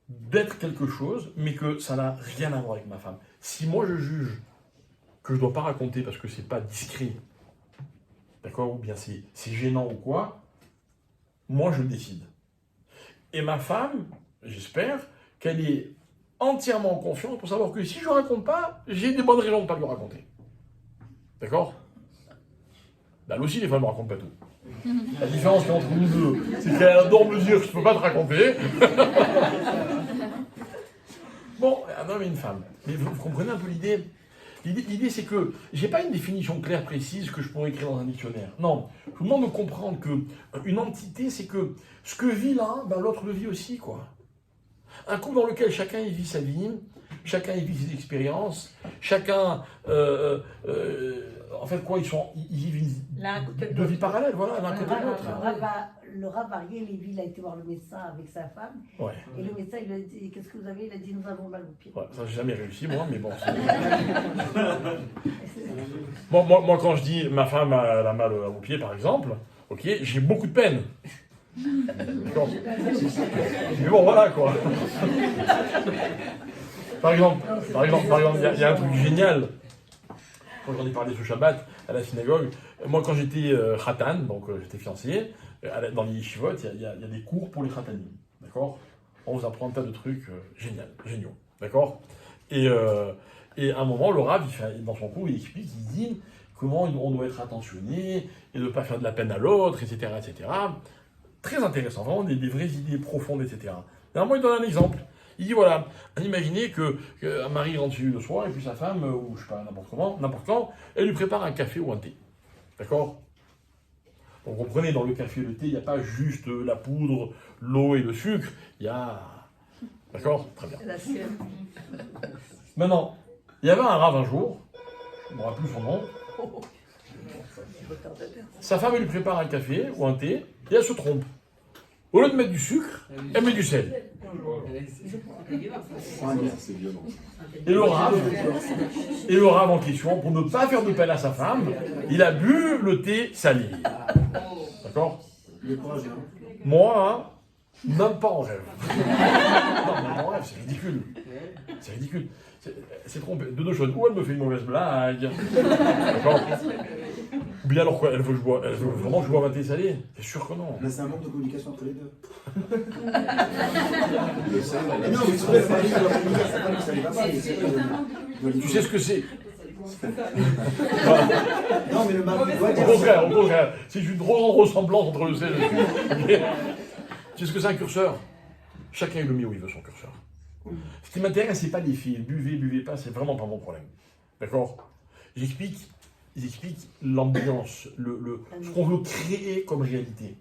d'être quelque chose, mais que ça n'a rien à voir avec ma femme. Si moi je juge que je ne dois pas raconter parce que c'est pas discret, d'accord, ou bien c'est gênant ou quoi, moi je le décide. Et ma femme, j'espère qu'elle est entièrement en confiance pour savoir que si je ne raconte pas, j'ai des bonnes raisons de ne pas le raconter. D'accord? Elle aussi, les femmes ne racontent pas tout. La différence entre nous deux, c'est qu'elle adore me dire que je ne peux pas te raconter. Bon, un homme et une femme. Mais vous comprenez un peu l'idée? L'idée, c'est que je n'ai pas une définition claire, précise, que je pourrais écrire dans un dictionnaire. Non, je vous demande de comprendre qu'une entité, c'est que ce que vit l'un, ben, l'autre le vit aussi, quoi. Un couple dans lequel chacun y vit sa vie, chacun y vit ses expériences, chacun, en fait, quoi, ils vivent deux vies parallèles, voilà, l'un côté de l'autre. Le rat varié, Lévi, il a été voir le médecin avec sa femme. Ouais. Et le médecin, il lui a dit, qu'est-ce que vous avez? Il a dit, nous avons mal au pied. Ouais, ça, j'ai jamais réussi, moi, mais bon. Bon, moi, quand je dis ma femme a mal au pied, par exemple, ok, j'ai beaucoup de peine. D'accord. Mais bon, voilà quoi. Par exemple, il y a un truc génial. Quand j'en ai parlé ce Shabbat à la synagogue, moi quand j'étais khatan, donc j'étais fiancé, dans les yeshivot, il y a des cours pour les khatanim. D'accord. On vous apprend un tas de trucs géniaux. D'accord. Et à un moment, le Rav, dans son cours, il explique, il dit comment on doit être attentionné et ne pas faire de la peine à l'autre, etc., etc. Très intéressant, vraiment des vraies idées profondes, etc. Et à un moment, il donne un exemple. Il dit voilà, imaginez qu'un mari rentre chez lui le soir et puis sa femme, ou je sais pas, n'importe quand, elle lui prépare un café ou un thé. D'accord. Donc vous comprenez, dans le café et le thé, il n'y a pas juste la poudre, l'eau et le sucre, il y a... D'accord. Très bien. Maintenant, il y avait un rave un jour, je ne me rappelle plus son nom, sa femme elle lui prépare un café ou un thé, et elle se trompe. Au lieu de mettre du sucre, elle met du sel. Et le rave en question, pour ne pas faire de peine à sa femme, il a bu le thé salé. D'accord. Moi, même pas en rêve. Non, même pas en rêve, c'est ridicule. C'est ridicule. C'est trompé. De deux choses. Ou elle me fait une mauvaise blague. D'accord. Ou bien alors quoi, elle veut vraiment que je boive un thé salé? C'est sûr que non. Là, c'est un manque de communication entre les deux. Tu sais ce que c'est? Non, mais le mari doit dire. Au contraire. C'est une grande ressemblance entre le sel et le sucre. Tu sais ce que c'est un curseur? Chacun il le met où il veut son curseur. Ce qui m'intéresse, c'est pas les filles. Buvez pas, c'est vraiment pas mon problème. D'accord? J'explique l'ambiance, ce qu'on veut créer comme réalité.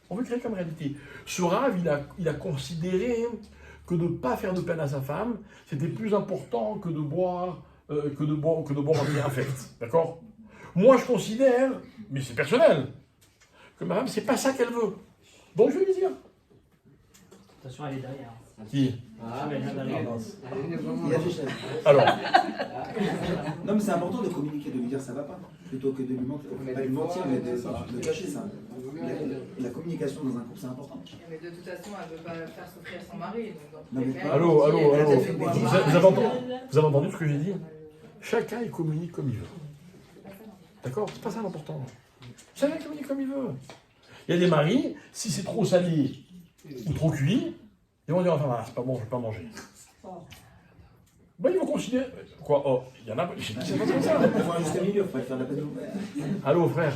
On veut créer comme réalité. Ce rave, il a considéré que de ne pas faire de peine à sa femme, c'était plus important que de boire un thé infect. D'accord? Moi, je considère, mais c'est personnel, que ma femme, c'est pas ça qu'elle veut. Donc, je vais lui dire. Attention, elle est derrière. Qui? Elle vient d'arriver. Alors. Non, mais c'est important de communiquer, de lui dire ça va pas, plutôt que de lui mentir, pas lui mentir, mais de cacher ça. La communication dans un couple, c'est important. Mais de toute façon, elle ne veut pas faire souffrir son mari. Allô. Vous avez entendu ce que j'ai dit? Chacun il communique comme il veut. D'accord? C'est pas ça l'important. Chacun communique comme il veut. Il y a des maris, si c'est trop salé ou trop cuit, ils vont dire enfin, c'est pas bon, je vais pas manger. Ben, ils vont considérer. Quoi? Oh, il y en a. J'ai dit, c'est pas comme ça. Il faut un juste milieu, il faut pas faire de la peine. Allô, frère.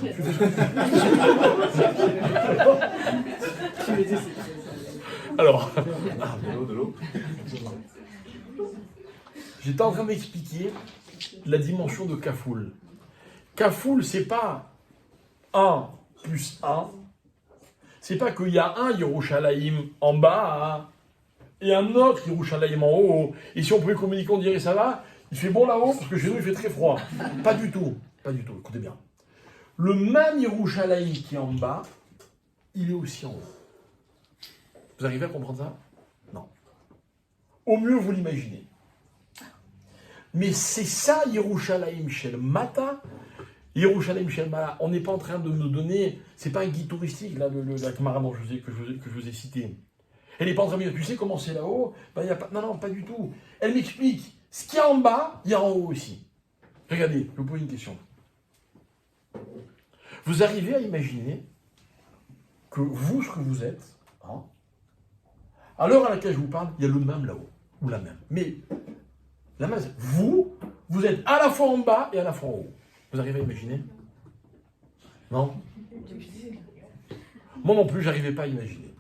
Alors. Ah, de l'eau. J'étais en train d'expliquer la dimension de Kafoul. Kafoul, c'est pas 1 plus 1. C'est pas qu'il y a un Yerushalayim en bas et un autre Yerushalayim en haut. Et si on pouvait communiquer, on dirait ça va, il fait bon là-haut parce que chez nous il fait très froid. Pas du tout. Écoutez bien. Le même Yerushalayim qui est en bas, il est aussi en haut. Vous arrivez à comprendre ça? Non. Au mieux, vous l'imaginez. Mais c'est ça Yerushalayim Shel Mata. Yerushalayim Shel Mala, on n'est pas en train de nous donner, c'est pas un guide touristique, là, la Gemara que je vous ai cité. Elle n'est pas en train de me dire, tu sais comment c'est là-haut? Ben, y a pas, non, pas du tout. Elle m'explique, ce qu'il y a en bas, il y a en haut aussi. Regardez, je vous pose une question. Vous arrivez à imaginer que vous, ce que vous êtes, hein, à l'heure à laquelle je vous parle, il y a le même là-haut, ou la même. Mais, la même, vous êtes à la fois en bas et à la fois en haut. Vous arrivez à imaginer? Non? Moi non plus, j'arrivais pas à imaginer.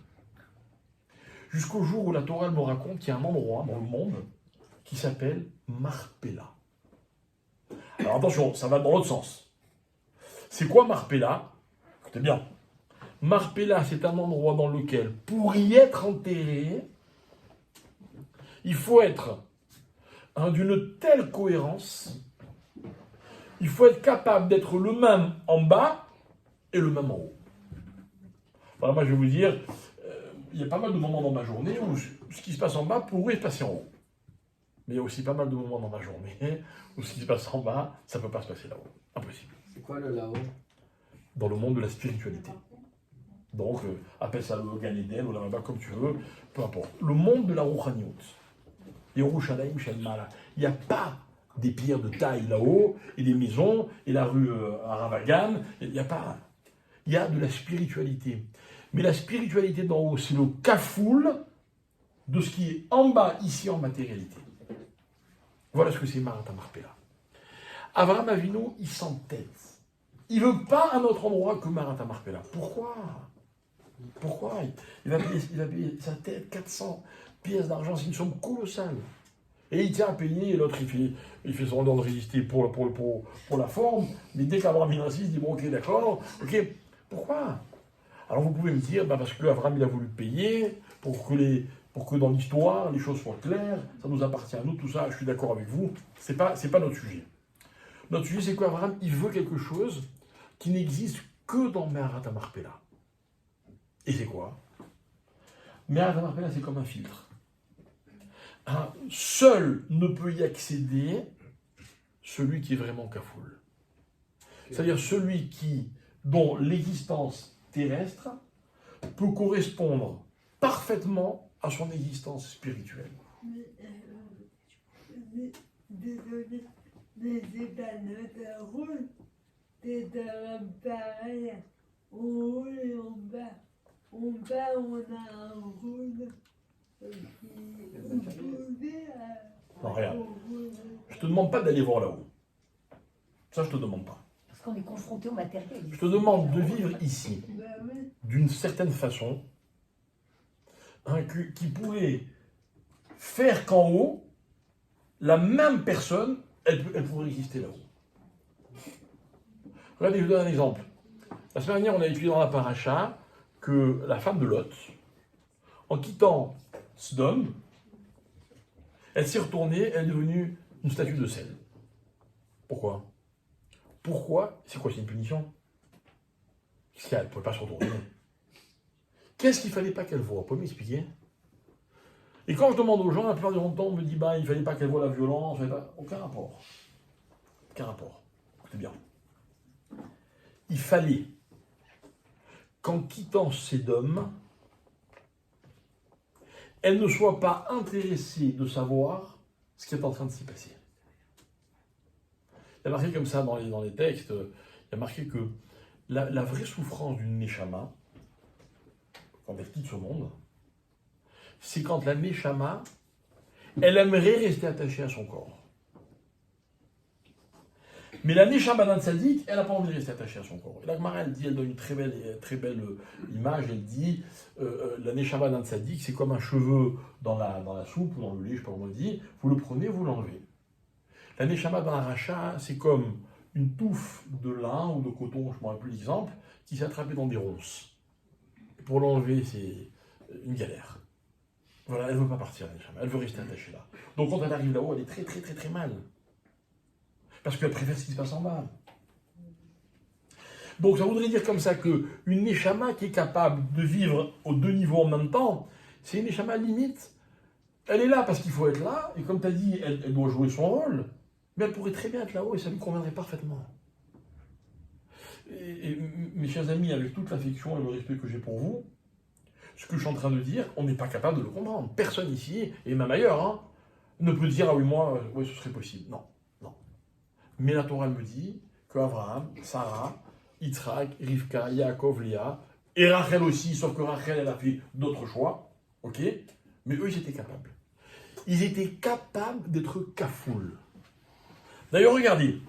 Jusqu'au jour où la Torah elle me raconte qu'il y a un endroit dans le monde qui s'appelle Marpella. Alors attention, ça va dans l'autre sens. C'est quoi Marpella? Écoutez bien. Marpella, c'est un endroit dans lequel, pour y être enterré, il faut être d'une telle cohérence. Il faut être capable d'être le même en bas et le même en haut. Voilà, moi je vais vous dire, il y a pas mal de moments dans ma journée où ce qui se passe en bas pourrait se passer en haut. Mais il y a aussi pas mal de moments dans ma journée où ce qui se passe en bas, ça ne peut pas se passer là-haut. Impossible. C'est quoi le là-haut? Dans le monde de la spiritualité. Donc, appelle ça le Gan Eden ou là-bas comme tu veux, peu importe. Le monde de la Rouhaniout, Yerushalayim Shel Mala, il n'y a pas des pierres de taille là-haut, et des maisons, et la rue Aravagan, il n'y a pas. Il y a de la spiritualité. Mais la spiritualité d'en haut, c'est le kafoul de ce qui est en bas, ici, en matérialité. Voilà ce que c'est Marat HaMarpela. Avraham Avinu, il s'entête. Il ne veut pas un autre endroit que Marat HaMarpela. Pourquoi? Pourquoi? Il va payer sa tête 400 pièces d'argent, c'est une somme colossale. Et il tient à payer, et l'autre il fait son ordre de résister pour la forme, mais dès qu'Abraham il insiste, il dit bon ok d'accord, ok, pourquoi? Alors vous pouvez me dire, parce que Abraham il a voulu payer, pour que dans l'histoire les choses soient claires, ça nous appartient à nous, tout ça, je suis d'accord avec vous, c'est pas notre sujet. Notre sujet c'est qu'Abraham il veut quelque chose qui n'existe que dans Marat HaMarpela. Et c'est quoi? Marat HaMarpela c'est comme un filtre. Seul ne peut y accéder celui qui est vraiment kafoul. C'est-à-dire celui dont l'existence terrestre peut correspondre parfaitement à son existence spirituelle. Désolé, mais c'est pas notre rôle. C'est un pareil. En haut et en bas. En bas, on a un rôle. Non, regarde. Je te demande pas d'aller voir là-haut. Ça, je te demande pas. Parce qu'on est confronté au matériel. Je te demande de vivre ici, d'une certaine façon, qui pourrait faire qu'en haut, la même personne, elle pourrait exister là-haut. Regardez, je vous donne un exemple. La semaine dernière, on a étudié dans la paracha que la femme de Lot, en quittant Sodome, elle s'est retournée, elle est devenue une statue de sel. Pourquoi? Pourquoi? C'est quoi, c'est une punition? Qu'est-ce qu'il y a? Elle ne pouvait pas se retourner. Qu'est-ce qu'il ne fallait pas qu'elle voie? Vous pouvez m'expliquer? Et quand je demande aux gens, la plupart du temps, on me dit, il ne fallait pas qu'elle voie la violence, aucun rapport. Aucun rapport. Écoutez bien. Il fallait qu'en quittant Sodome, elle ne soit pas intéressée de savoir ce qui est en train de s'y passer. Il y a marqué comme ça dans les textes, il y a marqué que la vraie souffrance d'une Neshama, quand elle quitte ce monde, c'est quand la Neshama, elle aimerait rester attachée à son corps. Mais la Neshama d'un tzaddik, elle n'a pas envie de rester attachée à son corps. Et la Gemara, elle donne une très belle image, elle dit, la Neshama d'un tzaddik, c'est comme un cheveu dans la soupe ou dans le lait, je ne sais pas comment on dit, vous le prenez, vous l'enlevez. La Neshama d'un rachat, c'est comme une touffe de lin ou de coton, je ne me rappelle plus l'exemple, qui s'est attrapée dans des ronces. Et pour l'enlever, c'est une galère. Voilà, elle ne veut pas partir, la Neshama, elle veut rester attachée là. Donc quand elle arrive là-haut, elle est très très très très mal. Parce qu'elle préfère ce qui se passe en bas. Donc ça voudrait dire comme ça qu'une Neshama qui est capable de vivre aux deux niveaux en même temps, c'est une Neshama limite. Elle est là parce qu'il faut être là, et comme tu as dit, elle doit jouer son rôle, mais elle pourrait très bien être là-haut et ça lui conviendrait parfaitement. Et mes chers amis, avec toute l'affection et le respect que j'ai pour vous, ce que je suis en train de dire, on n'est pas capable de le comprendre. Personne ici, et même ailleurs, ne peut dire « Ah oui, moi, ouais, ce serait possible ». Non. Mais la Torah me dit qu'Abraham, Sarah, Yitzhak, Rivka, Yaakov, Léa, et Rachel aussi, sauf que Rachel, elle a fait d'autres choix, ok? Mais eux, ils étaient capables. Ils étaient capables d'être kafoul. D'ailleurs, regardez,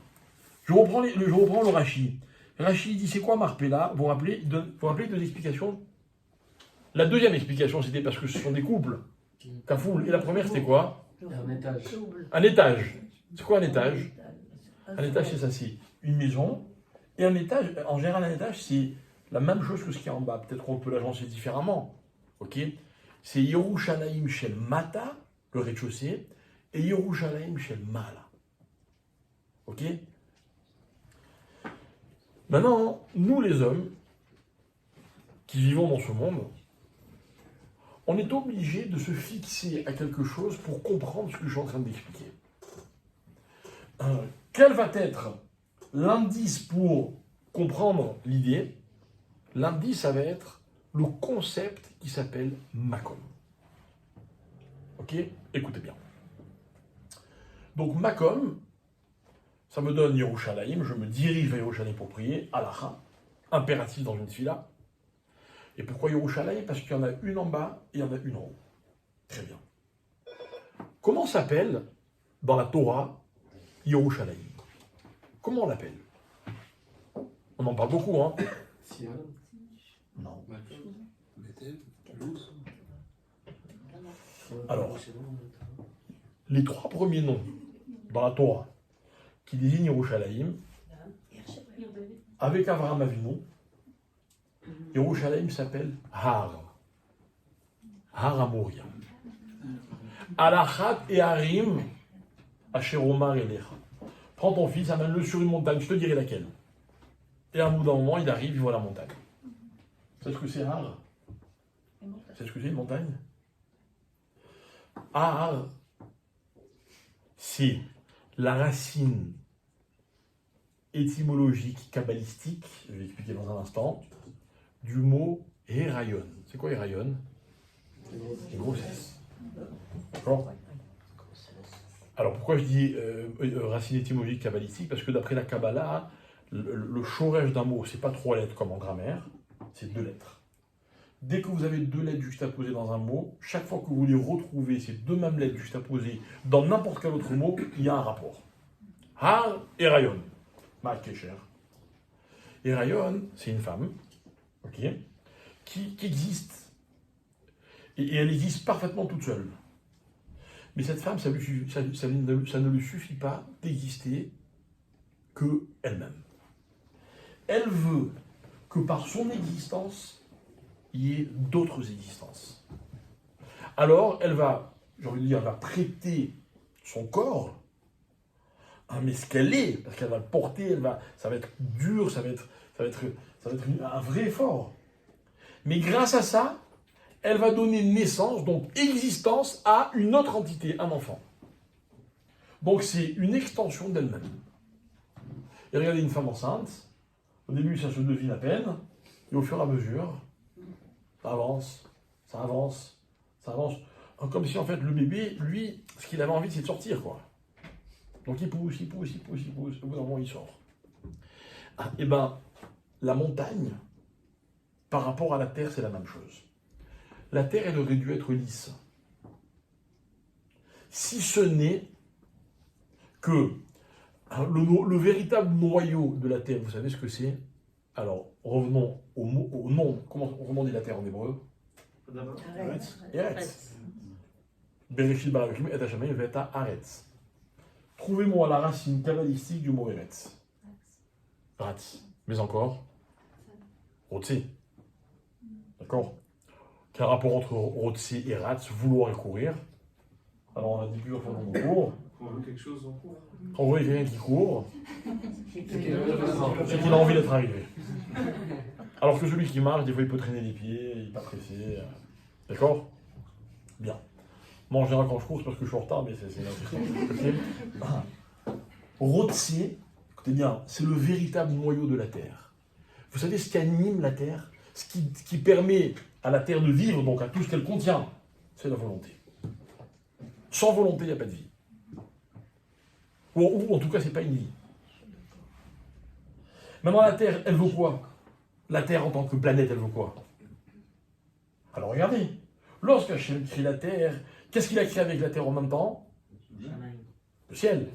je reprends le Rashi. Rashi dit, c'est quoi Marpella? Vous vous rappelez deux explications? La deuxième explication, c'était parce que ce sont des couples, kafoul. Et la première, c'était quoi? Un étage. Un étage. C'est quoi un étage? Un étage, c'est ça, c'est une maison. Et un étage, en général, un étage, c'est la même chose que ce qu'il y a en bas. Peut-être qu'on peut l'agencer différemment. Ok? C'est Yerushalayim Shel Mata, le rez-de-chaussée, et Yerushalayim Shel Mala. Ok? Maintenant, nous les hommes, qui vivons dans ce monde, on est obligé de se fixer à quelque chose pour comprendre ce que je suis en train d'expliquer. Quel va être l'indice pour comprendre l'idée? L'indice, ça va être le concept qui s'appelle Makom. Ok? Écoutez bien. Donc Makom, ça me donne Yerushalayim, je me dirige vers Yerushalayim pour prier, Halacha, impératif dans une fila. Et pourquoi Yerushalayim? Parce qu'il y en a une en bas et il y en a une en haut. Très bien. Comment s'appelle dans la Torah Yerushalayim? Comment on l'appelle? On en parle beaucoup, hein? Non. Alors, les trois premiers noms dans la Torah qui désignent Yerushalayim, avec Avraham Avinu, Yerushalayim s'appelle Har. Har Amoria. Alachat et Harim, Asher Omar Elecha. Prends ton fils, amène-le sur une montagne, je te dirai laquelle. Et à un bout d'un moment, il arrive, il voit la montagne. C'est ce que c'est Har? C'est ce que c'est une montagne? Har, c'est la racine étymologique, kabbalistique, je vais expliquer dans un instant, du mot Herayon. C'est quoi Herayon? C'est grossesse. D'accord? Alors pourquoi je dis racine étymologique kabbalistique? Parce que d'après la Kabbalah, le shoresh d'un mot, c'est pas 3 lettres comme en grammaire, c'est 2 lettres. Dès que vous avez 2 lettres juxtaposées dans un mot, chaque fois que vous voulez retrouver ces 2 mêmes lettres juxtaposées dans n'importe quel autre mot, il y a un rapport. Har et Rayon. Ma'akesher. Et Rayon, c'est une femme, ok, qui existe. Et elle existe parfaitement toute seule. Mais cette femme, ça ne lui suffit pas d'exister que elle-même. Elle veut que par son existence, il y ait d'autres existences. Alors, elle va, j'ai envie de dire, elle va prêter son corps, hein, mais ce qu'elle est, parce qu'elle va le porter, ça va être dur, ça va être un vrai effort. Mais grâce à ça, elle va donner naissance, donc existence, à une autre entité, un enfant. Donc c'est une extension d'elle-même. Et regardez une femme enceinte, au début ça se devine à peine, et au fur et à mesure, ça avance, ça avance, ça avance. Comme si en fait le bébé, lui, ce qu'il avait envie c'est de sortir, quoi. Donc il pousse, au bout d'un moment il sort. Et bien, la montagne, par rapport à la terre, c'est la même chose. La terre, elle aurait dû être lisse. Si ce n'est que le véritable noyau de la terre, vous savez ce que c'est? Alors, revenons au nom. Comment on dit la terre en hébreu? Eretz. Bereshit bara Elohim et Hashamayim ve'eta Aretz. Trouvez-moi la racine kabbalistique du mot Eretz. Ratz. Mais encore Rotse. D'accord? Quel rapport entre Rotse et Ratz, vouloir et courir? Alors on a dit plusieurs fois dans le cours. On veut quelque chose en cours. Quand vous voyez quelqu'un qui court, c'est qu'il a envie d'être arrivé. Alors que celui qui marche, des fois il peut traîner les pieds, il n'est pas pressé. D'accord? Bien. Moi en général quand je cours, c'est parce que je suis en retard, mais c'est l'impression. Rotse, écoutez bien, c'est le véritable noyau de la terre. Vous savez ce qui anime la terre? Ce qui permet à la terre de vivre, donc à tout ce qu'elle contient, c'est la volonté. Sans volonté, il n'y a pas de vie. Ou en tout cas, ce n'est pas une vie. Maintenant, la Terre, elle veut quoi? La Terre, en tant que planète, elle veut quoi? Alors, regardez. Lorsqu'Hachem crée la Terre, qu'est-ce qu'il a créé avec la Terre en même temps? Le ciel.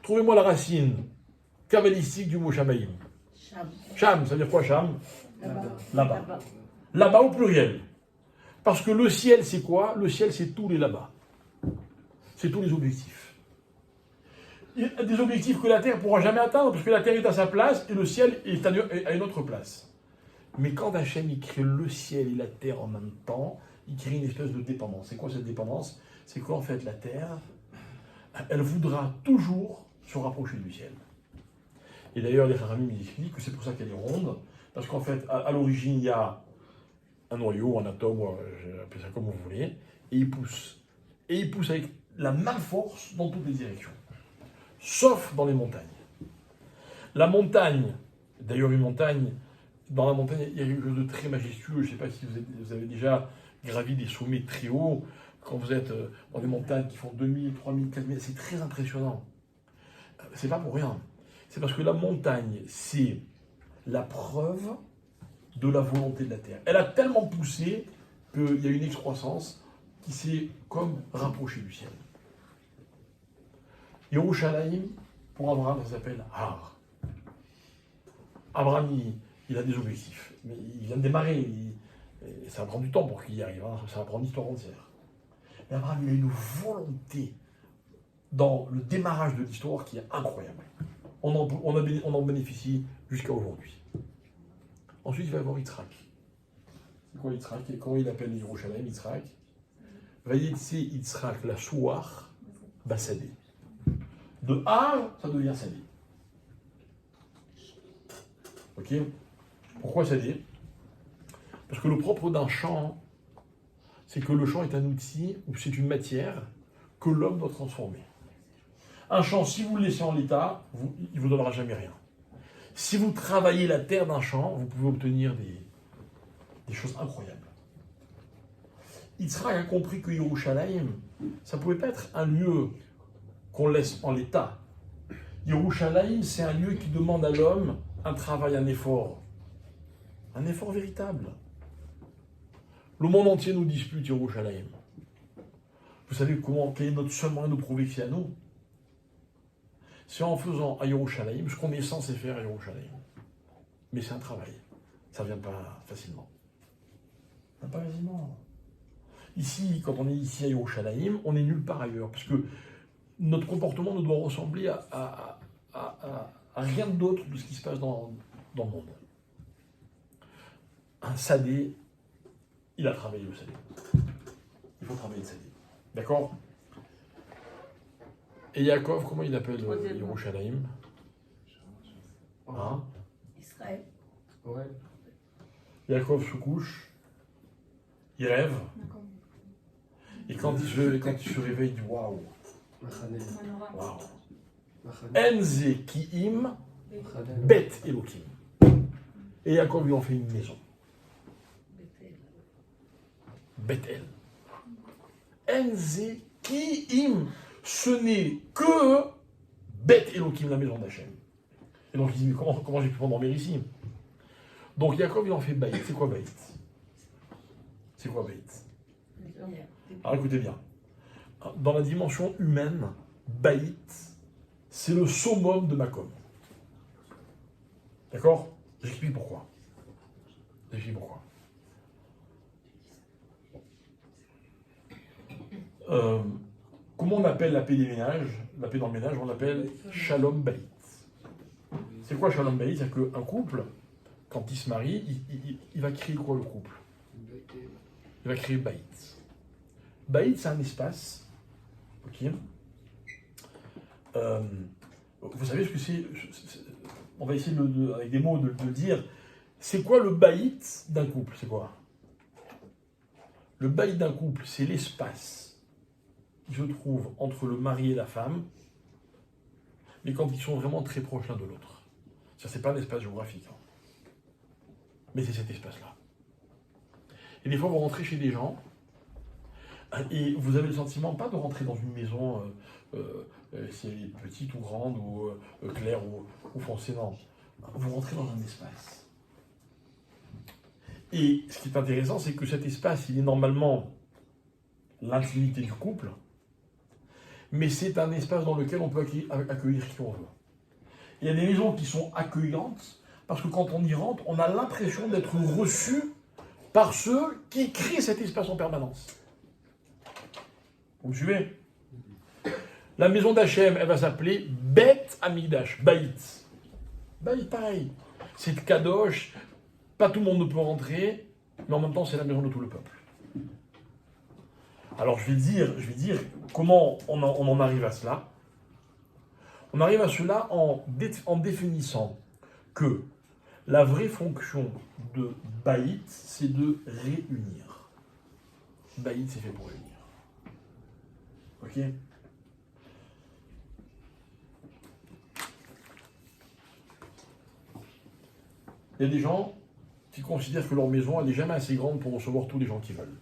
Trouvez-moi la racine kabbalistique du mot Shamaïm. Sham, ça veut dire quoi, Sham? Là-bas. Là-bas au pluriel. Parce que le ciel, c'est quoi? Le ciel, c'est tous les là-bas. C'est tous les objectifs. Il y a des objectifs que la Terre ne pourra jamais atteindre, parce que la Terre est à sa place et le ciel est à une autre place. Mais quand Hachem il crée le ciel et la Terre en même temps, il crée une espèce de dépendance. C'est quoi cette dépendance? C'est qu'en fait, la Terre, elle voudra toujours se rapprocher du ciel. Et d'ailleurs, les Haramim expliquent que c'est pour ça qu'elle est ronde, parce qu'en fait, à l'origine, il y a un noyau, un atome, appelez ça comme vous voulez, et il pousse. Et il pousse avec la même force dans toutes les directions. Sauf dans les montagnes. La montagne, d'ailleurs une montagne, dans la montagne, il y a quelque chose de très majestueux. Je ne sais pas si vous avez déjà gravi des sommets très hauts. Quand vous êtes dans des montagnes qui font 2000, 3000, 4000, c'est très impressionnant. C'est pas pour rien. C'est parce que la montagne, c'est la preuve de la volonté de la terre. Elle a tellement poussé qu'il y a une excroissance qui s'est comme rapprochée du ciel. Yerushalayim, pour Abraham, ça s'appelle Har. Abraham, il a des objectifs. Mais il vient de démarrer. Et ça va prendre du temps pour qu'il y arrive. Hein. Ça va prendre une histoire entière. Mais Abraham, il a une volonté dans le démarrage de l'histoire qui est incroyable. On en bénéficie jusqu'à aujourd'hui. Ensuite, il va y avoir Yitzhak. C'est quoi Yitzhak? Et comment il appelle Yerushalayim, Yitzhak? Vayetse Yitzhak la Souar Basadé. De Har, ça devient Sadé. Ok? Pourquoi Sadé? Parce que le propre d'un champ, c'est que le champ est un outil ou c'est une matière que l'homme doit transformer. Un champ, si vous le laissez en l'état, il ne vous donnera jamais rien. Si vous travaillez la terre d'un champ, vous pouvez obtenir des choses incroyables. Yitzhak a compris que Yerushalayim, ça ne pouvait pas être un lieu qu'on laisse en l'état. Yerushalayim, c'est un lieu qui demande à l'homme un travail, un effort véritable. Le monde entier nous dispute Yerushalayim. Vous savez quel est notre seul moyen de prouver que c'est à nous? C'est en faisant à Yerushalayim ce qu'on est censé faire à Yerushalayim. Mais c'est un travail. Ça ne vient pas facilement. Ça vient pas facilement. Ici, quand on est ici à Yerushalayim, on est nulle part ailleurs. Parce que notre comportement ne doit ressembler à rien d'autre de ce qui se passe dans le monde. Un sadé, il a travaillé le sadé. Il faut travailler le sadé. D'accord? Et Yaakov, comment il appelle Yerushalayim? Hein? Israël. Ouais. Yaakov se couche, il rêve, et quand il se réveille, il dit waouh, waouh. Enze kiim bet Elokim. Et Yaakov lui en fait une maison. Bethel. Enze kiim. Ce n'est que Bet Elohim, la maison d'Hachem. Et donc il dit, mais comment j'ai pu m'endormir ici? Donc Yaakov, il en fait Baït. C'est quoi Baït? C'est quoi Baït? Alors écoutez bien. Dans la dimension humaine, Baït, c'est le summum de Makom. D'accord? J'explique pourquoi. Comment on appelle la paix des ménages? La paix dans le ménage, on l'appelle Shalom Bayit. C'est quoi Shalom Bayit? C'est-à-dire qu'un couple, quand il se marie, il va créer quoi le couple? Il va créer Bayit. Bayit, c'est un espace. Ok. Vous savez ce que c'est? On va essayer avec des mots de le dire. C'est quoi le Bayit d'un couple? C'est quoi? Le Bayit d'un couple, c'est l'espace qui se trouve entre le mari et la femme, mais quand ils sont vraiment très proches l'un de l'autre. Ça, c'est pas un espace géographique, hein. Mais c'est cet espace-là. Et des fois, vous rentrez chez des gens, et vous avez le sentiment, pas de rentrer dans une maison, si elle est petite ou grande, ou claire ou foncée, non. Vous rentrez dans un espace. Et ce qui est intéressant, c'est que cet espace, il est normalement l'intimité du couple, mais c'est un espace dans lequel on peut accueillir qui on veut. Il y a des maisons qui sont accueillantes, parce que quand on y rentre, on a l'impression d'être reçu par ceux qui créent cet espace en permanence. Vous me suivez? La maison d'Hachem, elle va s'appeler Bet Amigdash, Baït. Baït, pareil. C'est Kadosh, pas tout le monde ne peut rentrer, mais en même temps, c'est la maison de tout le peuple. Alors je vais dire comment on en arrive à cela. On arrive à cela en définissant que la vraie fonction de Baït, c'est de réunir. Baït, c'est fait pour réunir. Ok? Il y a des gens qui considèrent que leur maison, elle n'est jamais assez grande pour recevoir tous les gens qu'ils veulent,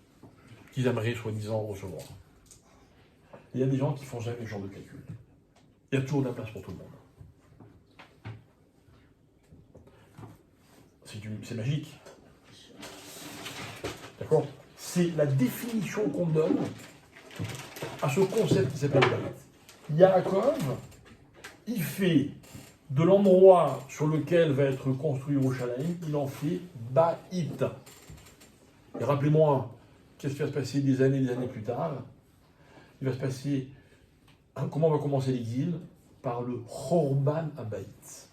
qu'ils aimeraient soi-disant recevoir. Il y a des gens qui font jamais ce genre de calcul. Il y a toujours de la place pour tout le monde. C'est magique. D'accord? C'est la définition qu'on donne à ce concept qui s'appelle Baït. Yaakov, il fait de l'endroit sur lequel va être construit Yerushalayim, il en fait Baït. Et rappelez-moi, qu'est-ce qui va se passer des années plus tard? Il va se passer, comment va commencer l'exil? Par le Chorban Abaït.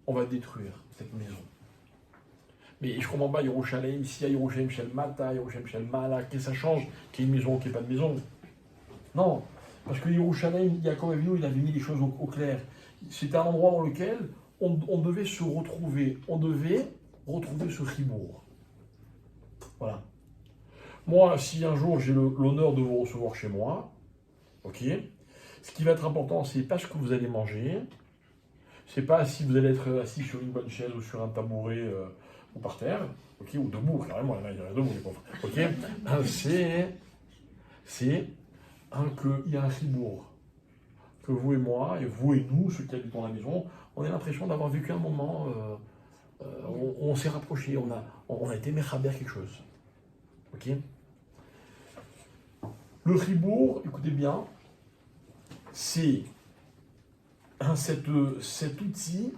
On va détruire cette maison. Mais je ne comprends pas, Yerushalayim, s'il y a Yerushalayim Shel Mata, Yerushalayim Shel Mala, qu'est-ce que ça change qu'il y ait une maison ou qu'il n'y ait pas de maison? Non, parce que Yerushalayim, Yaakov Avinu, il avait mis les choses au clair. C'était un endroit dans lequel on devait se retrouver, on devait retrouver ce chibour. Voilà. Moi, si un jour j'ai l'honneur de vous recevoir chez moi, ok, ce qui va être important, c'est pas ce que vous allez manger, c'est pas si vous allez être assis sur une bonne chaise ou sur un tabouret ou par terre, ok, ou debout, carrément, il y a debout, les pauvres, ok, c'est qu'il y a un chibour, que vous et moi, et vous et nous, ceux qui habitent dans la maison, on a l'impression d'avoir vécu un moment où on s'est rapprochés, on a été mechaber quelque chose, ok. Le chibour, écoutez bien, c'est cet outil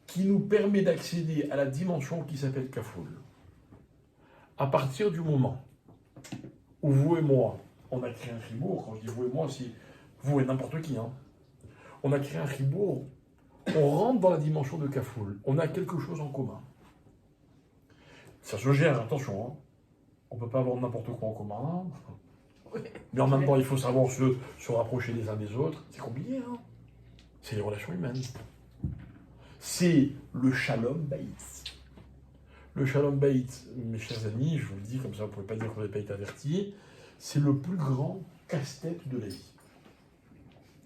qui nous permet d'accéder à la dimension qui s'appelle Kafoul. À partir du moment où vous et moi, on a créé un chibour, quand je dis vous et moi, c'est vous et n'importe qui, hein. On a créé un chibour, on rentre dans la dimension de Kafoul, on a quelque chose en commun. Ça se gère, attention, hein. On ne peut pas avoir n'importe quoi en commun. Mais en même temps, il faut savoir se rapprocher les uns des autres. C'est compliqué, hein. C'est les relations humaines. C'est le Shalom Baït. Le Shalom Baït, mes chers amis, je vous le dis comme ça, vous ne pouvez pas dire que vous n'avez pas été avertis, c'est le plus grand casse-tête de la vie.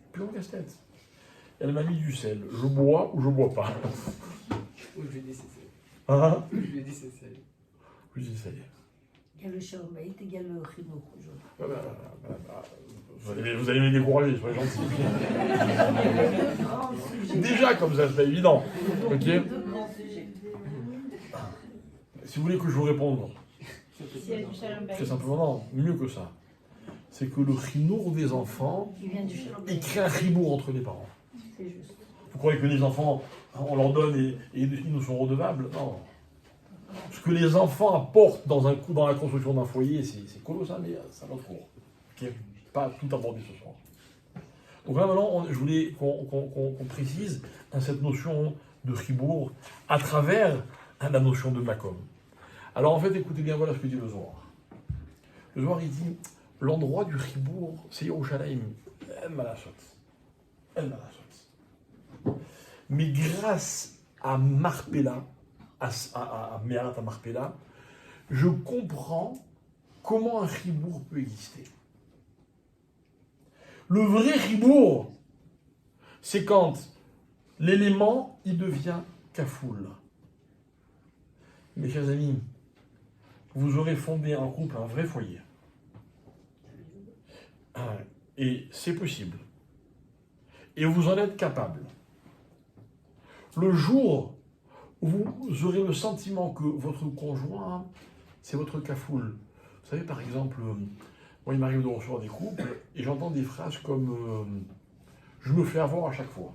Le plus grand casse-tête. Elle m'a mis du sel. Je bois ou je bois pas? Oui, je lui ai dit c'est ça. Hein? Je lui ai dit c'est ça. Je lui ai dit ça y est. Il y a le Shalom Baït, il y a le Chinook aujourd'hui. Vous allez me décourager, soyez gentils. Déjà, comme ça, c'est pas évident. Ok. Si vous voulez que je vous réponde, S'il y a du Shalom Bayit. c'est simplement non, mieux que ça. C'est que le chinour des enfants, Il vient du Shalom il Baït. crée un chibour entre les parents. C'est juste. Vous croyez que les enfants, on leur donne et ils nous sont redevables? Non. Ce que les enfants apportent dans la construction d'un foyer, c'est colossal, mais ça va trop. Okay. Pas tout aborder ce soir. Donc là maintenant, je voulais qu'on précise cette notion de chibour à travers la notion de makom. Alors en fait, écoutez bien, voilà ce que dit le Zohar. Le Zohar, il dit, l'endroit du chibour, c'est Yerushalayim. El Malasot. El Malasot. Mais grâce à Marpella, à Me'arat Marpella, je comprends comment un chibour peut exister. Le vrai chibour, c'est quand l'élément, il devient kafoul. Mes chers amis, vous aurez fondé un couple, un vrai foyer. Et c'est possible. Et vous en êtes capable. Le jour où vous aurez le sentiment que votre conjoint, c'est votre kafoul. Vous savez, par exemple, moi, il m'arrive de recevoir des couples et j'entends des phrases comme je me fais avoir à chaque fois.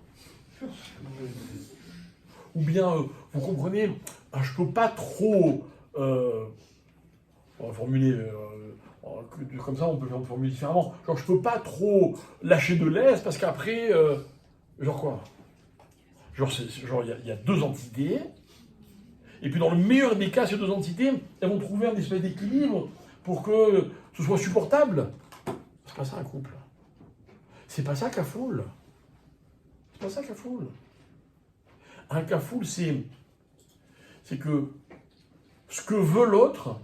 Ou bien, vous comprenez, je peux pas trop. On va formuler comme ça, on peut formuler différemment. Genre, je peux pas trop lâcher de l'aise parce qu'après, genre quoi? Genre, il y a deux entités. Et puis, dans le meilleur des cas, ces deux entités, elles vont trouver un espèce d'équilibre pour que ce soit supportable. C'est pas ça un couple. C'est pas ça kafoul. C'est pas ça kafoul. Un kafoul, c'est que ce que veut l'autre,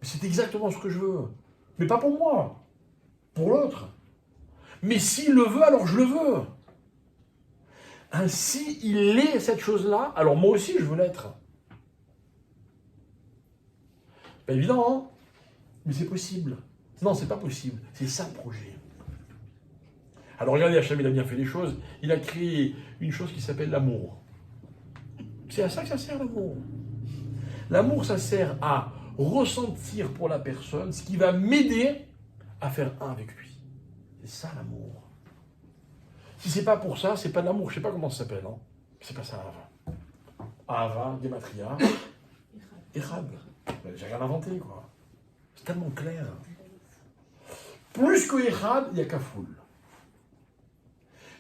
c'est exactement ce que je veux. Mais pas pour moi, pour l'autre. Mais s'il le veut, alors je le veux. Ainsi, il est cette chose-là, alors moi aussi je veux l'être. Pas évident, hein? Mais c'est possible. Non, c'est pas possible. C'est ça le projet. Alors regardez, Hachem, il a bien fait les choses. Il a créé une chose qui s'appelle l'amour. C'est à ça que ça sert l'amour. L'amour, ça sert à ressentir pour la personne ce qui va m'aider à faire un avec lui. C'est ça l'amour. Si c'est pas pour ça, c'est pas de l'amour. Je sais pas comment ça s'appelle. Hein. C'est pas ça, Ahava. Ahava, Gematria, Echad. J'ai rien inventé, quoi. C'est tellement clair. Plus que Echad, il y a Kafoul.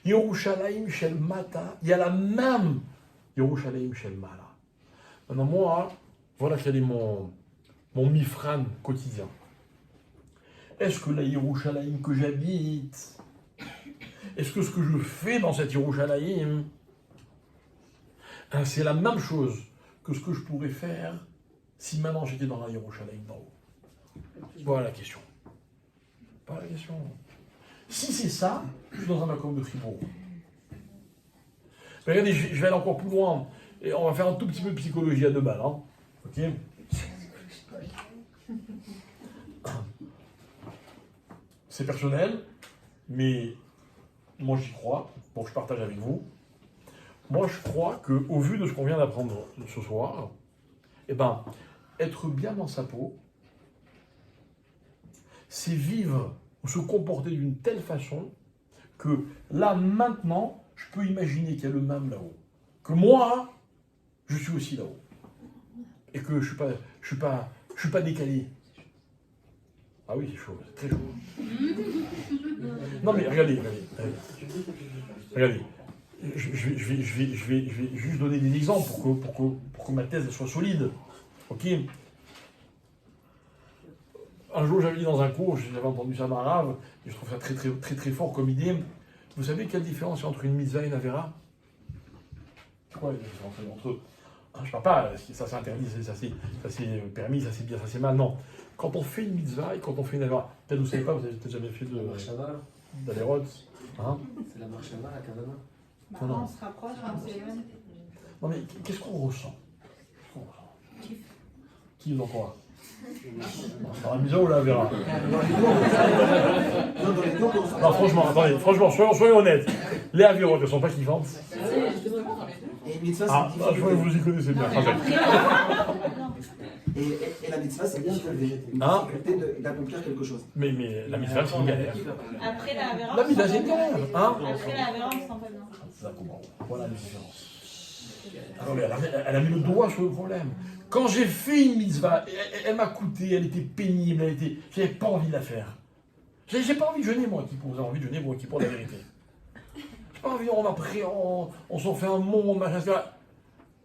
Yerushalayim Shel Mata, il y a la même Yerushalayim Shel Mala. Maintenant, moi, voilà quel est mon mifran quotidien. Est-ce que la Yerushalayim que j'habite, est-ce que ce que je fais dans cette Yerushalayim, c'est la même chose que ce que je pourrais faire si maintenant j'étais dans la Yerushalayim d'en haut? Voilà la question. Voilà la question. Si c'est ça, je suis dans un accord de Fribourg. Mais regardez, je vais aller encore plus loin. Et on va faire un tout petit peu de psychologie à 2 balles. Hein. Ok? C'est personnel, mais moi j'y crois. Bon, je partage avec vous. Moi, je crois qu'au vu de ce qu'on vient d'apprendre ce soir, eh ben, être bien dans sa peau, c'est vivre ou se comporter d'une telle façon que là, maintenant, je peux imaginer qu'il y a le même là-haut. Que moi, je suis aussi là-haut. Et que je suis pas décalé. Ah oui, c'est chaud, c'est très chaud. Non mais regardez. Regardez. Je vais juste donner des exemples pour que ma thèse soit solide. Ok? Un jour, j'avais dit dans un cours, j'avais entendu ça d'arabe, et je trouve ça très fort comme idée. Vous savez quelle différence il y a entre une mitzvah et une avera? C'est quoi la différence entre eux? Je ne parle pas, ça c'est interdit, ça c'est permis, ça c'est bien, ça c'est mal, non. Quand on fait une mitzvah et quand on fait une avera, peut-être vous ne savez pas, vous avez peut-être jamais fait d'Averot. Hein? C'est la marche à la Kavana. On se rapproche, on s'éloigne. Non mais qu'est-ce qu'on ressent? Qui dans quoi? Dans la mitzvah ou la avera? Non, franchement, attendez, soyons honnêtes. Les avérotes, elles ne sont pas kiffantes. Et une mitzvah, Ah, c'est je crois que vous y connaissez bien. Et la mitzvah, c'est bien une Hein? difficulté d'accomplir quelque chose. Mais la mitzvah, c'est une galère. Après la Avera, La mitzvah, c'est une galère. Hein? Après la Avera, on se sent pas bien. C'est ça, comment? Voilà la différence. Attendez, elle a mis le doigt sur le problème. Quand j'ai fait une mitzvah, elle m'a coûté, elle était pénible, j'avais pas envie de la faire. J'ai pas envie de jeûner, moi, qui pour. Vous avez envie de jeûner, moi, qui pour la vérité. J'ai pas envie, on s'en fait un monde, machin, etc.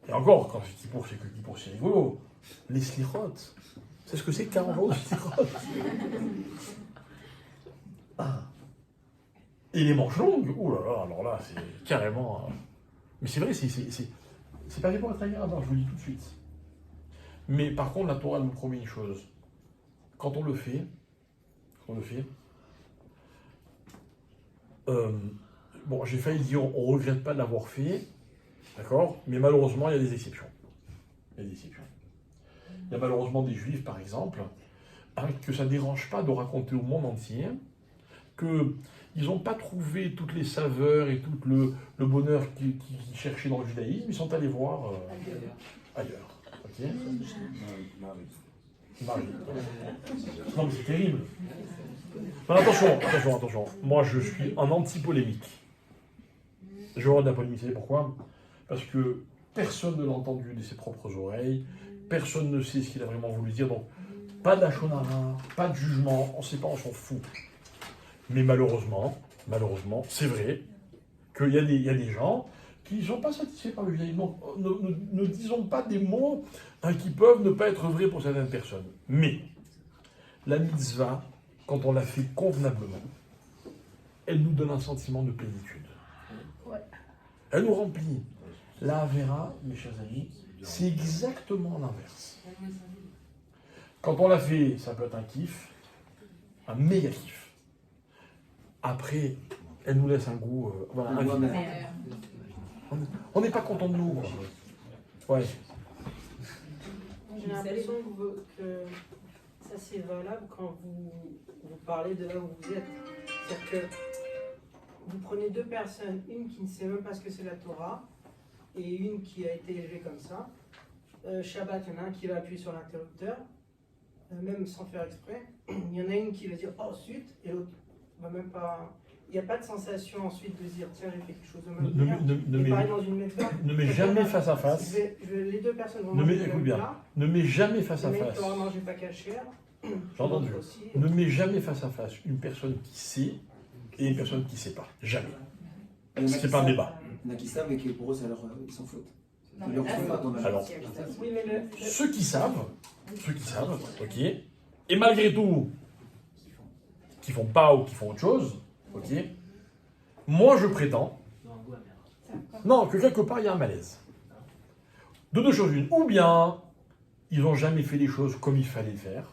Et encore, quand c'est Kippour, c'est que Kippour, c'est rigolo. Les slichot, c'est ce que c'est 40 jours de slichot. Ah. Et les manches longues, oh là là, alors là, c'est carrément. Mais c'est vrai, c'est pas fait pour être agréable, je vous le dis tout de suite. Mais par contre, la Torah nous promet une chose. Quand on le fait, bon, j'ai failli dire, on ne regrette pas de l'avoir fait, d'accord? Mais malheureusement, il y a des exceptions. Il y a malheureusement des juifs, par exemple, que ça ne dérange pas de raconter au monde entier qu'ils n'ont pas trouvé toutes les saveurs et tout le bonheur qu'ils cherchaient dans le judaïsme, ils sont allés voir ailleurs. Ok? Marie. Non mais c'est terrible. Non, attention. Moi je suis en anti-polémique. Je vois de la polémique, vous savez pourquoi? Parce que personne ne l'a entendu de ses propres oreilles, personne ne sait ce qu'il a vraiment voulu dire, donc pas d'achonara, pas de jugement, on ne sait pas, on s'en fout. Mais malheureusement, c'est vrai qu'il y a des gens qui ne sont pas satisfaits par le judaïsme. Donc, ne disons pas des mots qui peuvent ne pas être vrais pour certaines personnes. Mais la mitzvah, quand on la fait convenablement, elle nous donne un sentiment de plénitude. Ouais. Elle nous remplit. La Avera, mes chers amis, c'est exactement l'inverse. Quand on la fait, ça peut être un kiff, un méga kiff. Après, elle nous laisse un goût... on n'est pas content de nous. Quoi. Ouais. J'ai l'impression que assez valable quand vous parlez de là où vous êtes. C'est-à-dire que vous prenez deux personnes, une qui ne sait même pas ce que c'est la Torah et une qui a été élevée comme ça. Shabbat, il y en a un qui va appuyer sur l'interrupteur, même sans faire exprès. Il y en a une qui va dire oh zut, et l'autre va même pas. Il n'y a pas de sensation ensuite de dire tiens, j'ai fait quelque chose de mal. Et pareil dans une méthode. Ne mets jamais face à face. Les deux personnes vont Ne manger mets, le écoute même bien, plat. ne mets jamais face à Le mec face. qui aura mangé pas cachère. J'ai entendu. Aussi. Ne mets jamais face à face une personne qui sait et une personne qui ne sait pas. Jamais. C'est pas un débat. Il y en a qui savent et qui pour eux, ça leur, ils s'en foutent. Non, Ils mais leur là, trouvent pas dans la Alors, Oui, mais ceux qui savent, ok, et malgré tout, qui font pas ou qui font autre chose, ok, moi je prétends, Ils ont un goût amer. non, que quelque part il y a un malaise. De deux choses une, ou bien ils n'ont jamais fait les choses comme il fallait faire,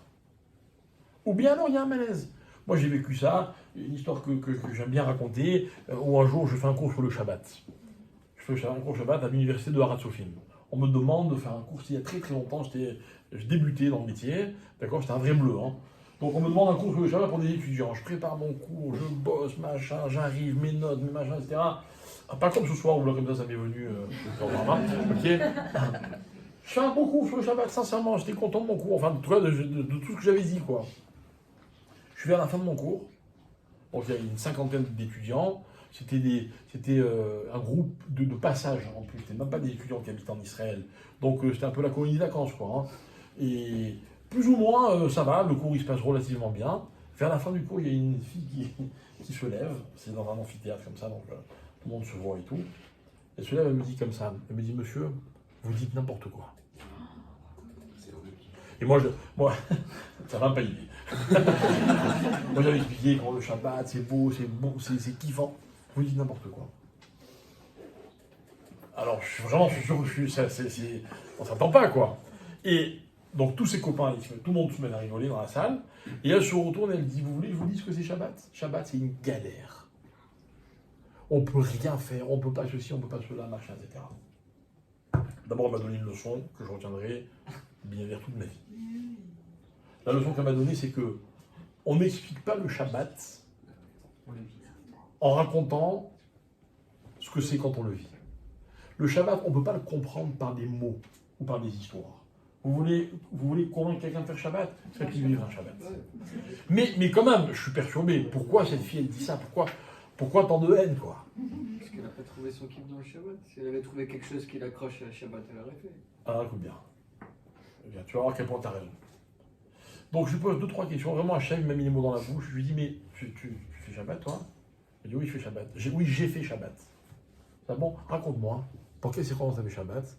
ou bien alors il y a un malaise. Moi j'ai vécu ça, une histoire que j'aime bien raconter, où un jour je fais un cours sur le Shabbat. Je fais un cours Shabbat à l'université de Harat Sofim. On me demande de faire un cours, il y a très très longtemps, je débutais dans le métier, d'accord, j'étais un vrai bleu. Hein. Donc on me demande un cours sur le Shabbat pour des étudiants. Je prépare mon cours, je bosse, machin, j'arrive, mes notes, mes machins, etc. Ah, pas comme ce soir où là comme ça m'est venu, ok. Je fais un bon cours sur le Shabbat, sincèrement, j'étais content de mon cours, enfin de tout ce que j'avais dit, quoi. Je suis vers la fin de mon cours, donc il y a une cinquantaine d'étudiants. C'était un groupe de passage en plus, c'était même pas des étudiants qui habitent en Israël. Donc c'était un peu la colonie de vacances, quoi. Hein. Et plus ou moins, ça va, le cours il se passe relativement bien. Vers la fin du cours, il y a une fille qui se lève, c'est dans un amphithéâtre comme ça, donc tout le monde se voit et tout. Elle se lève, elle me dit comme ça, elle me dit monsieur, vous dites n'importe quoi. Et moi, ça m'a pas idée. Moi j'avais expliqué quand le Shabbat, c'est beau, c'est bon, c'est kiffant. Vous dites n'importe quoi. Alors, je suis sûr que on s'entend pas, quoi. Et donc, tous ses copains, tout le monde se met à rigoler dans la salle. Et elle se retourne et elle dit, vous voulez que je vous dise ce que c'est Shabbat? Shabbat, c'est une galère. On peut rien faire, on peut pas ceci, on peut pas cela, machin, etc. D'abord, elle m'a donné une leçon que je retiendrai bien vers toute ma vie. La leçon qu'elle m'a donnée, c'est que on n'explique pas le Shabbat en racontant ce que c'est quand on le vit. Le Shabbat, on ne peut pas le comprendre par des mots ou par des histoires. Vous voulez convaincre quelqu'un de faire Shabbat? Faites-lui vivre un Shabbat. Mais quand même, je suis perturbé. Pourquoi cette fille, elle dit ça? Pourquoi tant de haine, quoi? Parce qu'elle n'a pas trouvé son kiff dans le Shabbat. Si elle avait trouvé quelque chose qui l'accroche à la Shabbat, elle aurait fait. Ah, écoute bien. Eh bien. Tu vas voir à quel point tu as raison. Donc je lui pose 2-3 questions. Vraiment, un chef m'a mis les mots dans la bouche. Je lui dis, mais tu fais Shabbat, toi? Il dit, oui, je fais Shabbat. Oui, j'ai fait Shabbat. Ah bon, raconte-moi. Pour quelles circonstances tu as fait Shabbat?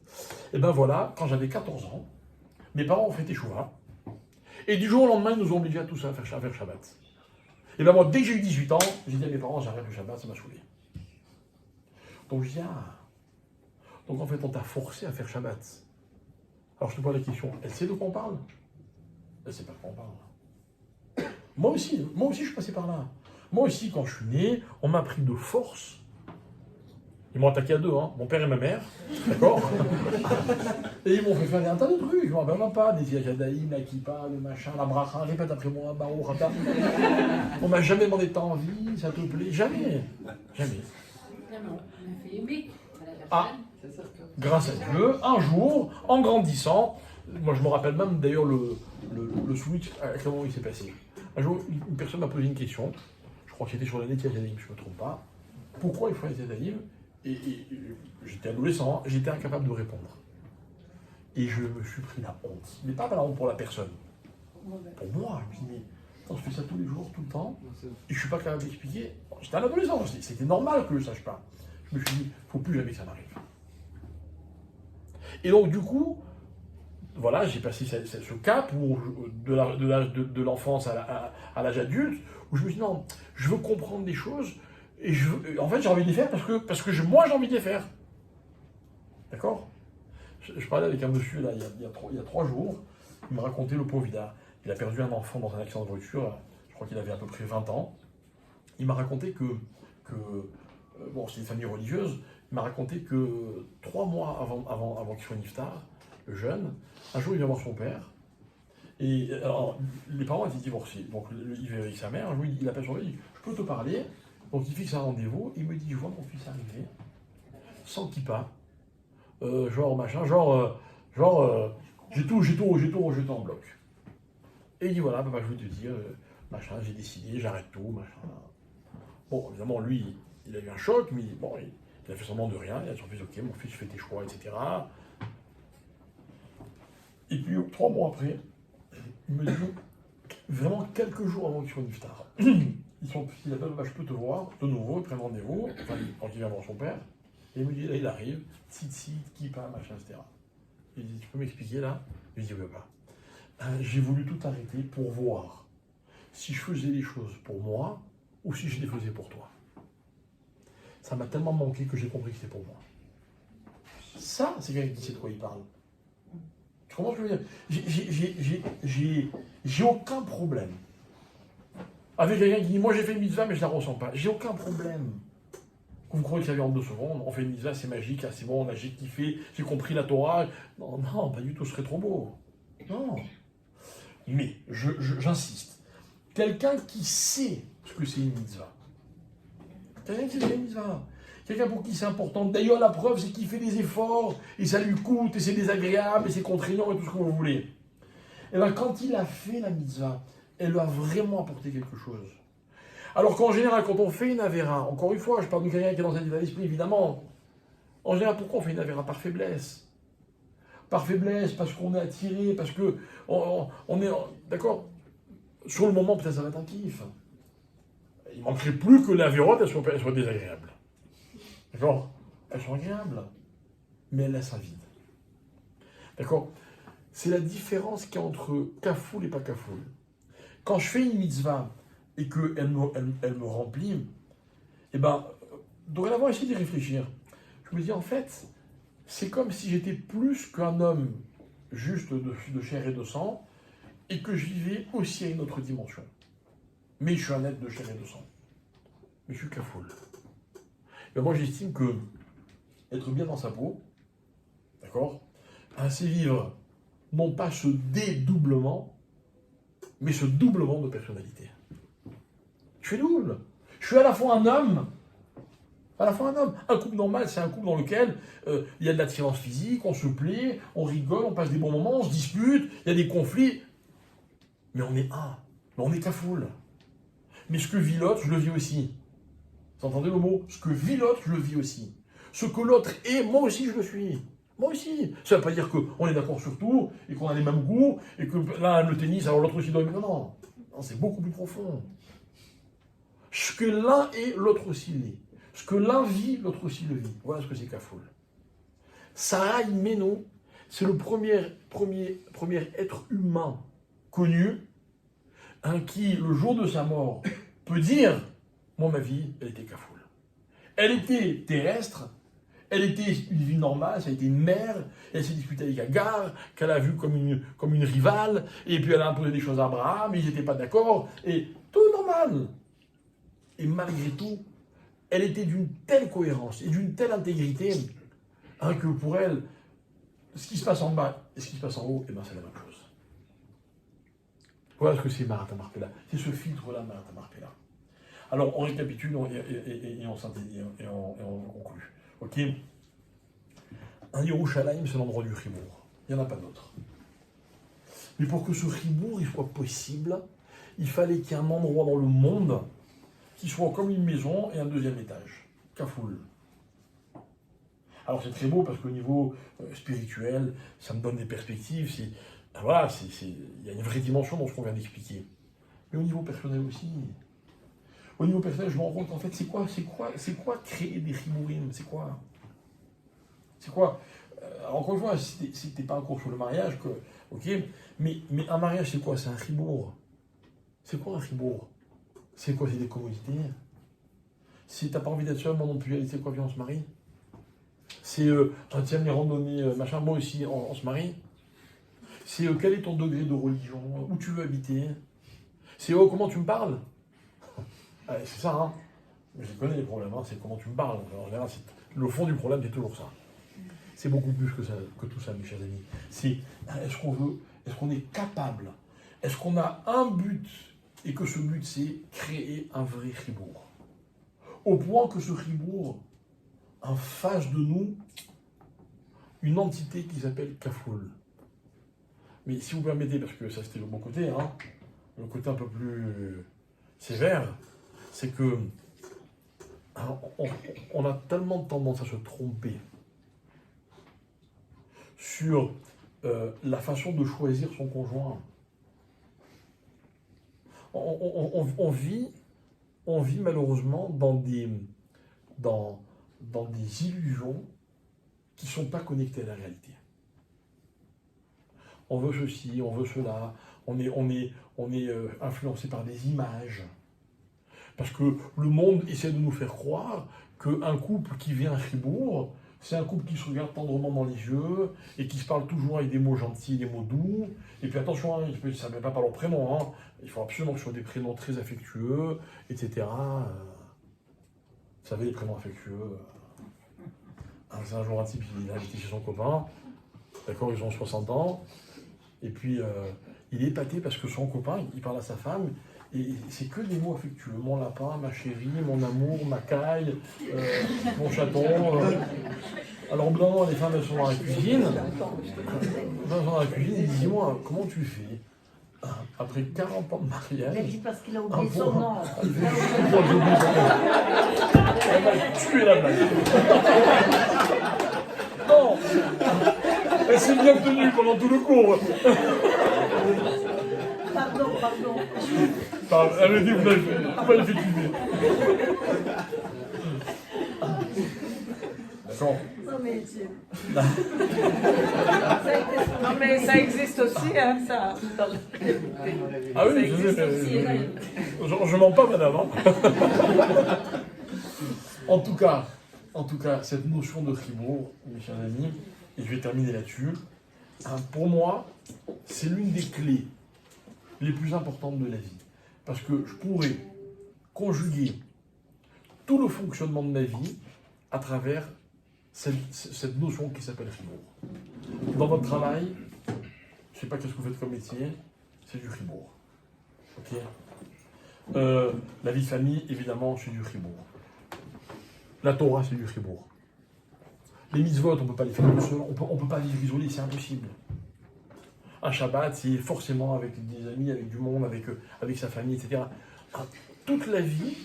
Et ben voilà, quand j'avais 14 ans, mes parents ont fait Teshuvah. Et du jour au lendemain, ils nous ont obligés à tous à faire Shabbat. Et ben moi, dès que j'ai eu 18 ans, j'ai dit à mes parents, j'arrête le Shabbat, ça m'a saoulé. Donc je dis, ah. Donc en fait, on t'a forcé à faire Shabbat. Alors je te pose la question, elle sait de quoi on parle? Elle sait pas de quoi on parle. Moi aussi, je suis passé par là. Moi aussi, quand je suis né, on m'a pris de force. Ils m'ont attaqué à deux, hein, mon père et ma mère, d'accord? Et ils m'ont fait faire un tas de trucs, je ne m'en rappelle même pas, des Yajadaïm, la Kippa, le machin, la bracha, répète après moi, Baruch, Rata. On m'a jamais demandé t'as envie, ça te plaît, jamais. Jamais. On a fait aimer à la personne. Ah, grâce à Dieu, un jour, en grandissant, moi je me rappelle même d'ailleurs le switch, à quel moment il s'est passé. Un jour, une personne m'a posé une question, je crois que c'était sur l'année Yajadaïm, je ne me trompe pas. Pourquoi il faut les Yajadaïm? Et j'étais adolescent, j'étais incapable de répondre. Et je me suis pris la honte. Mais pas la honte pour la personne. Pour moi, je me suis dit, mais quand je fais ça tous les jours, tout le temps, et je ne suis pas capable d'expliquer. J'étais un adolescent, c'était normal que je ne sache pas. Je me suis dit, il ne faut plus jamais que ça m'arrive. Et donc, du coup, voilà, j'ai passé ce cap de l'enfance à l'âge adulte, où je me suis dit, non, je veux comprendre des choses. Et en fait, j'ai envie de les faire parce que moi, j'ai envie de les faire. D'accord? Je parlais avec un monsieur, là, il y a 3 jours. Il me racontait, le pauvre, il a perdu un enfant dans un accident de voiture. Je crois qu'il avait à peu près 20 ans. Il m'a raconté que bon, c'est une famille religieuse. Il m'a raconté que 3 mois avant qu'il soit niftar, le jeune, un jour, il vient voir son père. Et alors, les parents étaient divorcés. Donc, il vit avec sa mère. Un jour, il appelle son fils, il dit, je peux te parler. Donc, il fixe un rendez-vous. Il me dit, je vois mon fils arriver, sans kippa, genre machin, j'ai tout rejeté en bloc. Et il dit, voilà, papa, je veux te dire, machin, j'ai décidé, j'arrête tout, machin. Bon, évidemment, lui, il a eu un choc, mais bon, il a fait semblant de rien. Il a dit, ok, mon fils, fais tes choix, etc. Et puis, 3 mois après, il me dit, vraiment quelques jours avant qu'il soit niftar, il appelle, je peux te voir, de nouveau, il prend rendez-vous, enfin, quand il vient voir son père, et il me dit, là, il arrive, tzitzit, kippa, machin, etc. Il dit, tu peux m'expliquer là? Je lui dis, oui, papa. J'ai voulu tout arrêter pour voir si je faisais les choses pour moi ou si je les faisais pour toi. Ça m'a tellement manqué que j'ai compris que c'était pour moi. Ça, c'est quelqu'un qui sait de quoi il parle. Tu comprends ce que je veux dire? J'ai aucun problème avec quelqu'un qui dit, moi j'ai fait une mitzvah mais je la ressens pas. J'ai aucun problème. Vous croyez que ça vient en 2 secondes, on fait une mitzvah, c'est magique, c'est bon, j'ai kiffé, j'ai compris la Torah. Non, non, pas du tout, ce serait trop beau. Non. Mais, j'insiste, quelqu'un qui sait ce que c'est une mitzvah, quelqu'un qui sait une mitzvah, quelqu'un pour qui c'est important, d'ailleurs la preuve c'est qu'il fait des efforts, et ça lui coûte, et c'est désagréable, et c'est contraignant, et tout ce que vous voulez. Et bien quand il a fait la mitzvah, elle lui a vraiment apporté quelque chose. Alors qu'en général, quand on fait une avéra, encore une fois, je parle de quelqu'un qui est dans un état d'esprit, évidemment, en général, pourquoi on fait une avéra? Par faiblesse. Par faiblesse, parce qu'on est attiré, parce que on est... D'accord? Sur le moment, peut-être ça va être un kiff. Il ne manquerait plus que l'avérote, elle soit désagréable. D'accord? Elles sont agréables, mais elles laissent un vide. D'accord? C'est la différence qu'il y a entre kafoul et pas kafoul. Quand je fais une mitzvah et qu'elle me remplit, eh ben, dorénavant, essayer d'y réfléchir. Je me dis, en fait, c'est comme si j'étais plus qu'un homme juste de chair et de sang, et que je vivais aussi à une autre dimension. Mais je suis un être de chair et de sang. Mais je suis kafoul. Et moi, j'estime que être bien dans sa peau, d'accord, c'est vivre non pas ce dédoublement, mais ce doublement de personnalité. Je suis double. Je suis à la fois un homme, Un couple normal, c'est un couple dans lequel il y a de l'attirance physique, on se plaît, on rigole, on passe des bons moments, on se dispute, il y a des conflits. Mais on est un. Mais on est kafoul. Mais ce que vit l'autre, je le vis aussi. Vous entendez le mot? Ce que vit l'autre, je le vis aussi. Ce que l'autre est, moi aussi, je le suis. Moi aussi. Ça ne veut pas dire qu'on est d'accord sur tout, et qu'on a les mêmes goûts, et que l'un aime le tennis, alors l'autre aussi doit aimer. Non, c'est beaucoup plus profond. Ce que l'un est, l'autre aussi l'est. Ce que l'un vit, l'autre aussi le vit. Voilà ce que c'est kafoul. Sarah Imeno, c'est le premier être humain connu, qui, le jour de sa mort, peut dire, moi, ma vie, elle était kafoul. Elle était terrestre, elle était une vie normale, ça a été une mère, elle s'est disputée avec Agar, qu'elle a vue comme une rivale, et puis elle a imposé des choses à Abraham, ils n'étaient pas d'accord, et tout normal. Et malgré tout, elle était d'une telle cohérence et d'une telle intégrité que pour elle, ce qui se passe en bas et ce qui se passe en haut, c'est la même chose. Voilà ce que c'est Marat HaMarpela. C'est ce filtre-là, Marat HaMarpela. Alors, on récapitule et on conclut. Ok? Un Yerushalayim, c'est l'endroit du Chibour. Il n'y en a pas d'autre. Mais pour que ce Chibour soit possible, il fallait qu'il y ait un endroit dans le monde qui soit comme une maison et un deuxième étage. Kafoul. Alors c'est très beau parce qu'au niveau spirituel, ça me donne des perspectives. Voilà, il y a une vraie dimension dans ce qu'on vient d'expliquer. Mais au niveau personnel aussi. Au niveau personnel, je me rends compte qu'en fait, c'est quoi créer des chibourim? C'est quoi? Encore une fois, c'était pas un cours sur le mariage, ok, mais un mariage, c'est quoi? C'est un chibour. C'est quoi un chibour? C'est quoi? C'est des commodités. Si t'as pas envie d'être seul, moi non plus, c'est quoi? Viens, on se marie. C'est tiens, les randonnées, machin, moi aussi, on se marie. C'est quel est ton degré de religion? Où tu veux habiter? C'est comment tu me parles? C'est ça, hein. Mais je connais les problèmes, c'est comment tu me parles. En général, le fond du problème, c'est toujours ça. C'est beaucoup plus que tout ça, mes chers amis. C'est est-ce qu'on est capable est-ce qu'on a un but et que ce but c'est créer un vrai chibour? Au point que ce chibour en face de nous une entité qui s'appelle Kafoul. Mais si vous permettez, parce que ça c'était le bon côté, hein, le côté un peu plus sévère, c'est que on a tellement tendance à se tromper sur la façon de choisir son conjoint. On vit malheureusement dans des illusions qui ne sont pas connectées à la réalité. On veut ceci, on veut cela, on est influencé par des images. Parce que le monde essaie de nous faire croire qu'un couple qui vient à Fribourg, c'est un couple qui se regarde tendrement dans les yeux et qui se parle toujours avec des mots gentils, des mots doux. Et puis attention, hein, ça ne met pas par leur prénom. Hein. Il faut absolument que ce soit des prénoms très affectueux, etc. Vous savez, les prénoms affectueux. C'est un jour un type, il a invité chez son copain. D'accord, ils ont 60 ans. Et puis, il est épaté parce que son copain, il parle à sa femme. Et c'est que des mots affectueux. Mon lapin, ma chérie, mon amour, ma caille, mon chaton. Alors, au bout d'un moment, les femmes, elles sont dans la cuisine. Il dit, dis-moi, comment tu fais après 40 ans de mariage? Elle dit parce qu'il a oublié son nom. Elle m'a tué la blague. Non. Elle s'est bien tenue pendant tout le cours. Pardon. Elle me dit, vous m'avez fait tuer. D'accord. Non mais ça existe aussi, hein, ça. Ah oui, je sais, je mens pas, madame. Hein. En tout cas, cette notion de Fribourg, mes chers amis, et je vais terminer là-dessus, hein, pour moi, c'est l'une des clés les plus importantes de la vie. Parce que je pourrais conjuguer tout le fonctionnement de ma vie à travers cette notion qui s'appelle Fribourg. Dans votre travail, je ne sais pas qu'est-ce que vous faites comme métier, c'est du Fribourg. Ok. La vie de famille, évidemment, c'est du Fribourg. La Torah, c'est du Fribourg. Les mitzvot, on ne peut pas les faire tout seul, on ne peut pas vivre isolé, c'est impossible. Un Shabbat, c'est forcément avec des amis, avec du monde, avec sa famille, etc. Toute la vie,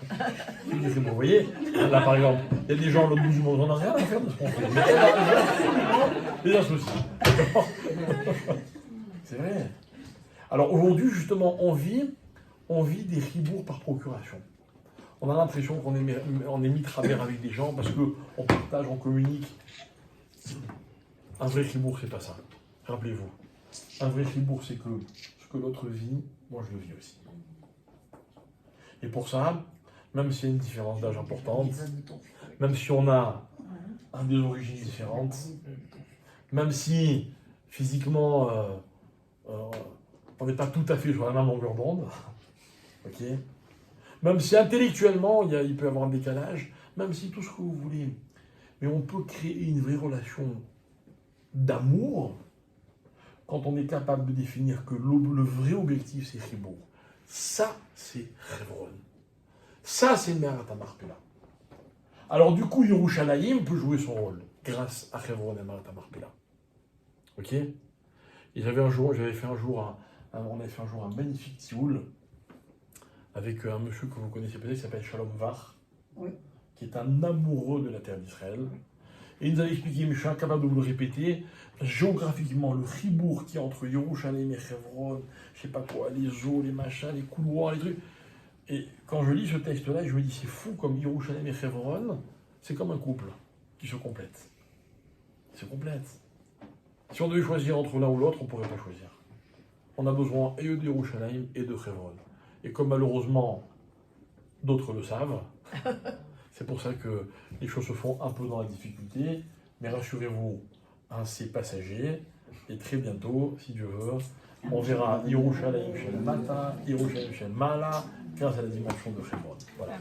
c'est du Fribourg. Vous voyez, là par exemple, il y a des gens à l'autre bout du monde, on n'a rien à faire de ce qu'on fait. Il y a un souci. C'est vrai. Alors aujourd'hui, justement, on vit des Fribourgs par procuration. On a l'impression qu'on est mis travers avec des gens parce qu'on partage, on communique. Un vrai Fribourg, c'est pas ça. Rappelez-vous. Un vrai Fribourg, c'est que ce que l'autre vit, moi je le vis aussi. Et pour ça, même s'il y a une différence d'âge importante, même si on a des origines différentes, même si physiquement on n'est pas tout à fait sur la même longueur d'onde, ok, même si intellectuellement il peut y avoir un décalage, même si tout ce que vous voulez, mais on peut créer une vraie relation d'amour quand on est capable de définir que le vrai objectif c'est Fribourg. Ça c'est Chevron. Ça c'est Me'arat HaMarpela. Alors du coup Yerushalayim peut jouer son rôle grâce à Chevron et Me'arat HaMarpela. Ok. Et on avait fait un jour un magnifique tioul avec un monsieur que vous connaissez peut-être qui s'appelle Shalom Var, oui, qui est un amoureux de la terre d'Israël. Et il nous avait expliqué, mais je suis incapable de vous le répéter, géographiquement, le Fribourg qui est entre Yerushalayim et Chevron, je sais pas quoi, les eaux, les machins, les couloirs, les trucs. Et quand je lis ce texte-là, je me dis, c'est fou comme Yerushalayim et Chevron, c'est comme un couple qui se complète. Ils se complètent. Si on devait choisir entre l'un ou l'autre, on ne pourrait pas choisir. On a besoin et de Yerushalayim et de Chevron. Et comme malheureusement, d'autres le savent, c'est pour ça que les choses se font un peu dans la difficulté. Mais rassurez-vous, c'est passager. Et très bientôt, si Dieu veut, on verra Yerushalayim Shel Mata, Yerushalayim Shel Mala, grâce à la dimension de Chevron. Voilà.